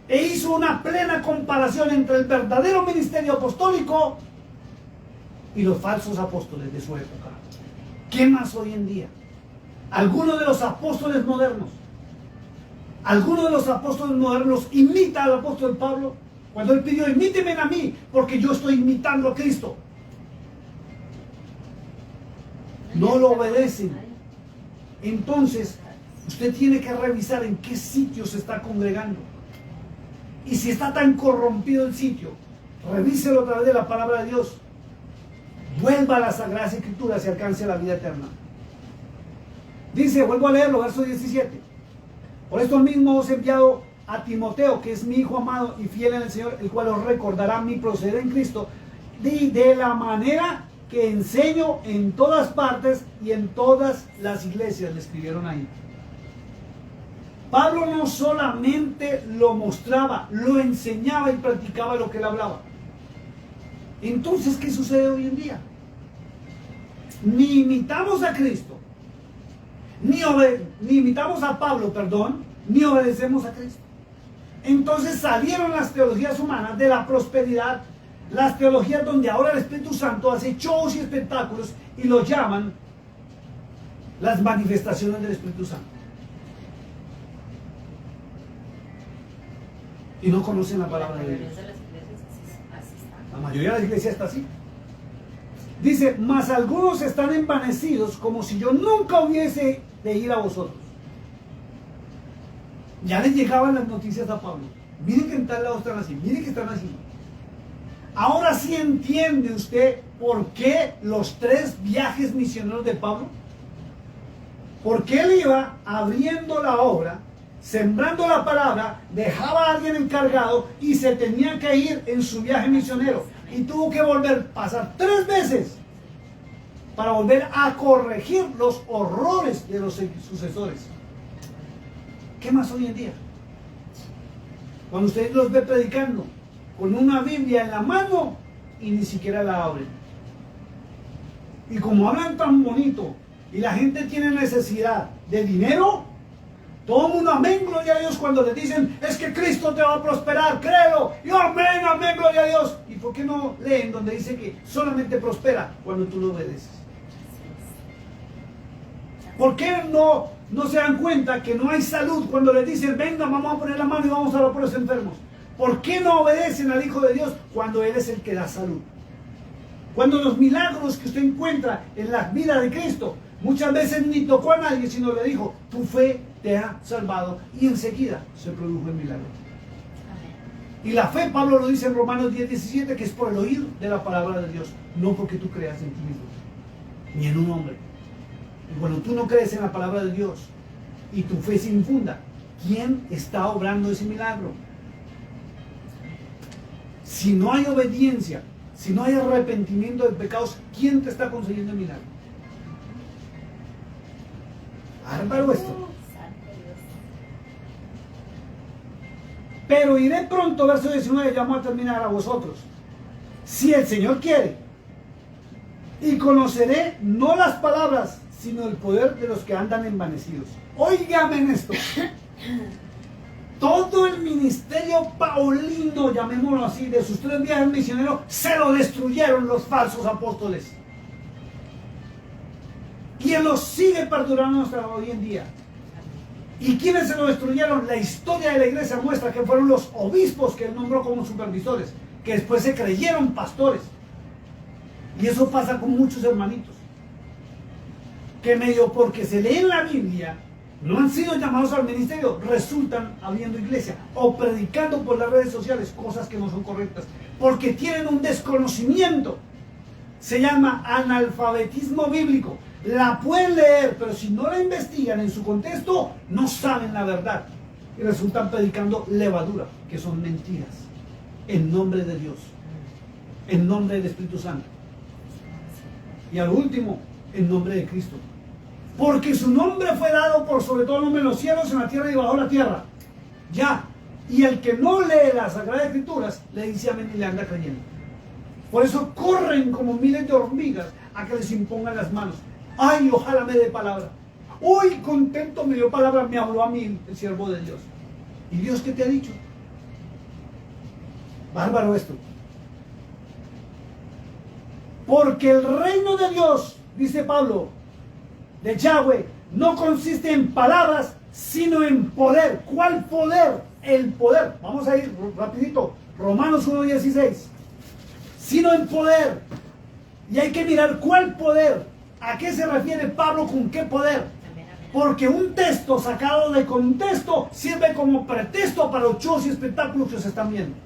E hizo una plena comparación entre el verdadero ministerio apostólico y los falsos apóstoles de su época. ¿Qué más hoy en día? Algunos de los apóstoles modernos imita al apóstol Pablo cuando él pidió, imíteme a mí, porque yo estoy imitando a Cristo. No lo obedecen. Entonces, Usted tiene que revisar en qué sitio se está congregando. Y si está tan corrompido el sitio, revíselo a través de la palabra de Dios. Vuelva a las Sagradas Escrituras y alcance la vida eterna. Dice, vuelvo a leerlo, verso 17. Por esto mismo os he enviado a Timoteo, que es mi hijo amado y fiel en el Señor, el cual os recordará mi proceder en Cristo, de la manera que enseño en todas partes y en todas las iglesias. Le escribieron ahí. Pablo no solamente lo mostraba, lo enseñaba y practicaba lo que él hablaba. Entonces, ¿qué sucede hoy en día? Ni imitamos a Cristo, ni imitamos a Pablo, perdón, ni obedecemos a Cristo. Entonces salieron las teologías humanas de la prosperidad, las teologías donde ahora el Espíritu Santo hace shows y espectáculos y lo llaman las manifestaciones del Espíritu Santo. Y no conocen la palabra de Dios. La mayoría de las iglesias está así. Dice, mas algunos están envanecidos como si yo nunca hubiese de ir a vosotros. Ya les llegaban las noticias a Pablo. Miren que en tal lado están así, miren que están así. Ahora sí entiende usted por qué los 3 viajes misioneros de Pablo. Porque él iba abriendo la obra, sembrando la palabra, dejaba a alguien encargado y se tenía que ir en su viaje misionero. Y tuvo que volver, pasar 3 veces para volver a corregir los horrores de los sucesores. ¿Qué más hoy en día? Cuando usted los ve predicando con una Biblia en la mano y ni siquiera la abren. Y como hablan tan bonito y la gente tiene necesidad de dinero, todo el mundo amén, gloria a Dios, cuando le dicen es que Cristo te va a prosperar, créelo, y amén, amén, gloria a Dios. ¿Y por qué no leen donde dice que solamente prospera cuando tú lo obedeces? ¿Por qué no se dan cuenta que no hay salud cuando les dicen venga, vamos a poner la mano y vamos a orar por los enfermos? ¿Por qué no obedecen al Hijo de Dios cuando Él es el que da salud? Cuando los milagros que usted encuentra en la vida de Cristo, muchas veces ni tocó a nadie, sino le dijo, tu fe te ha salvado, y enseguida se produjo el milagro. Y la fe, Pablo lo dice en Romanos 10:17, que es por el oír de la palabra de Dios, no porque tú creas en ti mismo, ni en un hombre. Y cuando tú no crees en la palabra de Dios y tu fe se infunda, ¿quién está obrando ese milagro? Si no hay obediencia, si no hay arrepentimiento de pecados, ¿quién te está concediendo el milagro? Bárbaro esto. Pero iré pronto, verso 19, ya vamos a terminar, a vosotros, si el Señor quiere, y conoceré no las palabras, sino el poder de los que andan envanecidos. Óigame en esto. Todo el ministerio paulino, llamémoslo así, de sus 3 viajes misioneros, se lo destruyeron los falsos apóstoles. Y él los sigue perdurando hasta hoy en día. ¿Y quiénes se lo destruyeron? La historia de la iglesia muestra que fueron los obispos que él nombró como supervisores, que después se creyeron pastores. Y eso pasa con muchos hermanitos, que medio porque se leen la Biblia, no han sido llamados al ministerio, resultan abriendo iglesia o predicando por las redes sociales cosas que no son correctas, porque tienen un desconocimiento. Se llama analfabetismo bíblico. La pueden leer, pero si no la investigan en su contexto, no saben la verdad. Y resultan predicando levadura, que son mentiras, en nombre de Dios, en nombre del Espíritu Santo. Y al último, en nombre de Cristo. Porque su nombre fue dado por sobre todo el nombre en los cielos, en la tierra y bajo la tierra. Ya. Y el que no lee las Sagradas Escrituras, le dice amén y le anda creyendo. Por eso corren como miles de hormigas a que les impongan las manos. Ay, ojalá me dé palabra. Hoy contento me dio palabra, me habló a mí el siervo de Dios. ¿Y Dios qué te ha dicho? Bárbaro esto. Porque el reino de Dios, dice Pablo, de Yahweh, no consiste en palabras, sino en poder. ¿Cuál poder? El poder. Vamos a ir rapidito. Romanos 1:16. Sino en poder. Y hay que mirar cuál poder. ¿A qué se refiere Pablo con qué poder? Porque un texto sacado de contexto sirve como pretexto para los shows y espectáculos que se están viendo.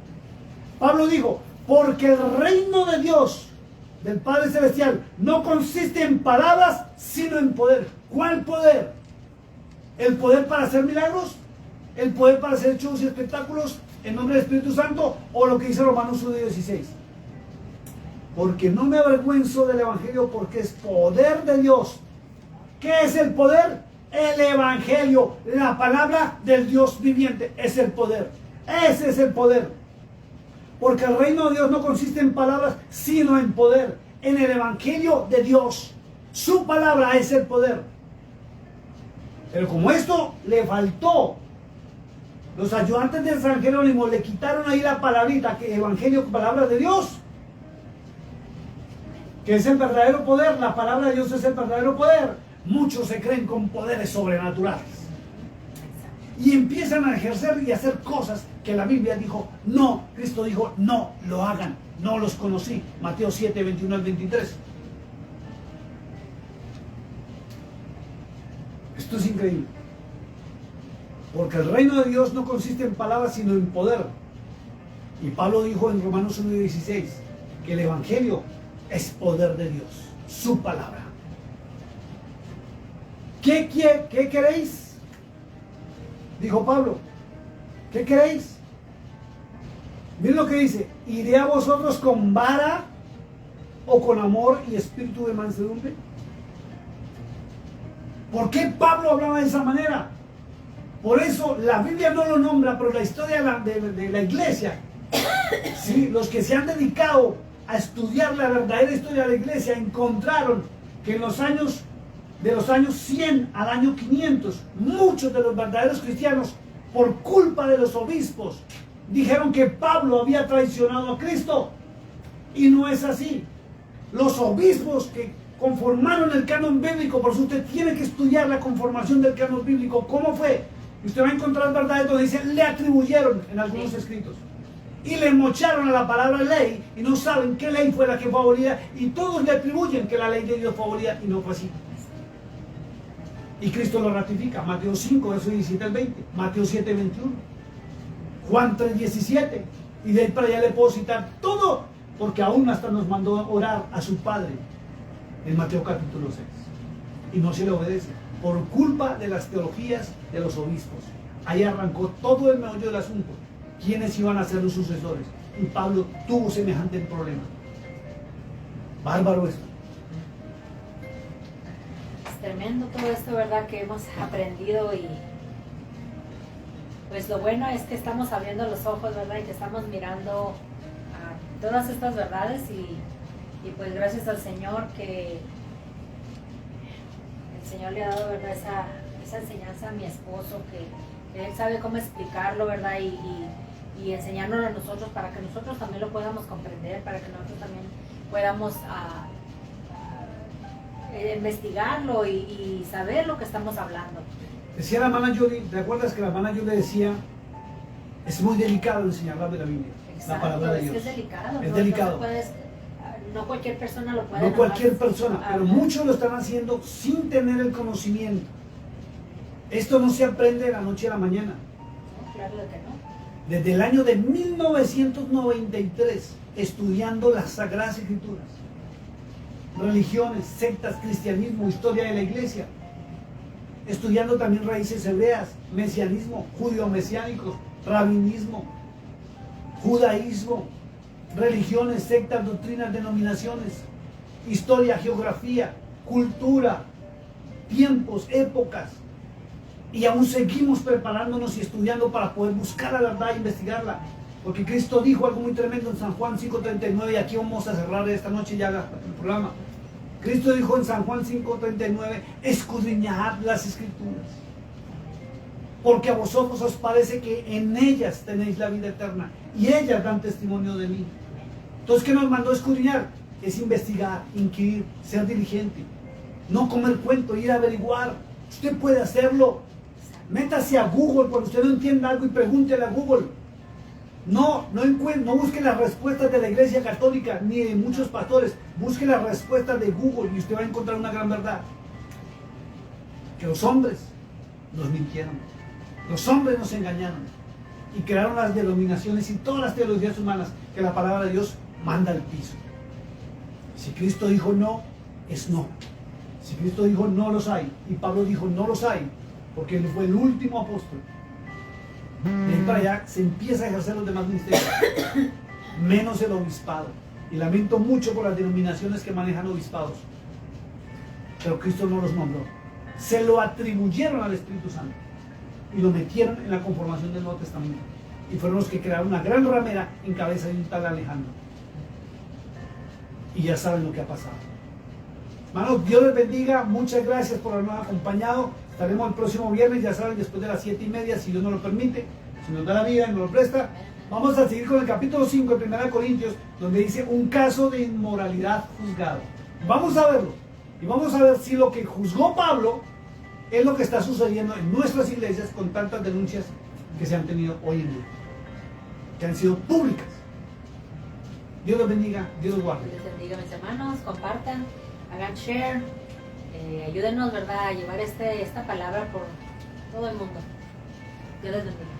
Pablo dijo, porque el reino de Dios, del Padre Celestial, no consiste en palabras, sino en poder. ¿Cuál poder? ¿El poder para hacer milagros? ¿El poder para hacer shows y espectáculos en nombre del Espíritu Santo? ¿O lo que dice Romanos 1:16? Porque no me avergüenzo del Evangelio, porque es poder de Dios. ¿Qué es el poder? El Evangelio, la palabra del Dios viviente, es el poder. Ese es el poder. Porque el reino de Dios no consiste en palabras, sino en poder. En el Evangelio de Dios. Su palabra es el poder. Pero como esto le faltó, los ayudantes de San Jerónimo le quitaron ahí la palabrita, que Evangelio, palabra de Dios, que es el verdadero poder. La palabra de Dios es el verdadero poder. Muchos se creen con poderes sobrenaturales y empiezan a ejercer y hacer cosas que la Biblia dijo no. Cristo dijo no lo hagan, no los conocí. Mateo 7, 21 al 23. Esto es increíble, porque el reino de Dios no consiste en palabras sino en poder. Y Pablo dijo en Romanos 1:16 que el Evangelio es poder de Dios, su palabra. ¿Qué queréis? Dijo Pablo. ¿Qué queréis? Miren lo que dice. ¿Iré a vosotros con vara o con amor y espíritu de mansedumbre? ¿Por qué Pablo hablaba de esa manera? Por eso la Biblia no lo nombra, pero la historia de la iglesia, ¿sí? Los que se han dedicado a estudiar la verdadera historia de la iglesia encontraron que en los años de los años 100 al año 500, muchos de los verdaderos cristianos, por culpa de los obispos, dijeron que Pablo había traicionado a Cristo. Y no es así. Los obispos que conformaron el canon bíblico, por eso usted tiene que estudiar la conformación del canon bíblico, ¿cómo fue? Y usted va a encontrar verdades donde dice, le atribuyeron en algunos escritos. Y le mocharon a la palabra ley y no saben qué ley fue la que fue abolida. Y todos le atribuyen que la ley de Dios fue abolida y no fue así. Y Cristo lo ratifica. Mateo 5, verso 17 al 20. Mateo 7, 21. Juan 3, 17. Y de ahí para allá le puedo citar todo, porque aún hasta nos mandó a orar a su Padre en Mateo capítulo 6. Y no se le obedece. Por culpa de las teologías de los obispos. Ahí arrancó todo el meollo del asunto. ¿Quiénes iban a ser los sucesores? Y Pablo tuvo semejante problema. Bárbaro esto. Tremendo todo esto, ¿verdad? Que hemos aprendido y pues lo bueno es que estamos abriendo los ojos, ¿verdad? Y que estamos mirando a todas estas verdades y pues gracias al Señor que el Señor le ha dado, ¿verdad? Esa enseñanza a mi esposo, que Él sabe cómo explicarlo, ¿verdad? Y enseñárnoslo a nosotros para que nosotros también lo podamos comprender, para que nosotros también podamos investigarlo y saber lo que estamos hablando. Decía la hermana Judy, ¿te acuerdas que la hermana Judy decía, es muy delicado enseñar la Biblia? Exacto, la palabra de Dios. Es delicado. Es ¿no? delicado. No cualquier persona lo puede. No cualquier persona, pero muchos lo están haciendo sin tener el conocimiento. Esto no se aprende de la noche a la mañana. No, claro que no. Desde el año de 1993, estudiando las Sagradas Escrituras, religiones, sectas, cristianismo, historia de la iglesia, estudiando también raíces hebreas, mesianismo, judío-mesiánicos, rabinismo, judaísmo, religiones, sectas, doctrinas, denominaciones, historia, geografía, cultura, tiempos, épocas, y aún seguimos preparándonos y estudiando para poder buscar la verdad e investigarla, porque Cristo dijo algo muy tremendo en San Juan 5:39, y aquí vamos a cerrar esta noche ya el programa. Cristo dijo en San Juan 5:39, escudriñad las Escrituras, porque a vosotros os parece que en ellas tenéis la vida eterna, y ellas dan testimonio de mí. Entonces, ¿qué nos mandó a escudriñar? Es investigar, inquirir, ser diligente, no comer cuento, ir a averiguar. Usted puede hacerlo. Métase a Google cuando usted no entienda algo y pregúntele a Google. No busque las respuestas de la Iglesia Católica ni de muchos pastores. Busque las respuestas de Google y usted va a encontrar una gran verdad. que los hombres nos mintieron, los hombres nos engañaron y crearon las denominaciones y todas las teologías humanas que la palabra de Dios manda al piso. Si Cristo dijo no, es no. Si Cristo dijo no los hay, y Pablo dijo no los hay, porque él fue el último apóstol, de ahí para allá se empieza a ejercer los demás ministerios, menos el obispado. Y lamento mucho por las denominaciones que manejan obispados, pero Cristo no los nombró. Se lo atribuyeron al Espíritu Santo y lo metieron en la conformación del Nuevo Testamento. Y fueron los que crearon una gran ramera en cabeza de un tal Alejandro. Y ya saben lo que ha pasado. Hermanos, Dios les bendiga. Muchas gracias por habernos acompañado. Estaremos el próximo viernes, ya saben, después de las 7:30, si Dios nos lo permite, si nos da la vida y nos lo presta. Vamos a seguir con el capítulo 5 de 1 Corintios, donde dice un caso de inmoralidad juzgado. Vamos a verlo. Y vamos a ver si lo que juzgó Pablo es lo que está sucediendo en nuestras iglesias con tantas denuncias que se han tenido hoy en día, que han sido públicas. Dios los bendiga, Dios los guarde. Dios bendiga, mis hermanos, compartan, hagan share, ayúdenos, ¿verdad?, a llevar esta palabra por todo el mundo. Dios les bendiga.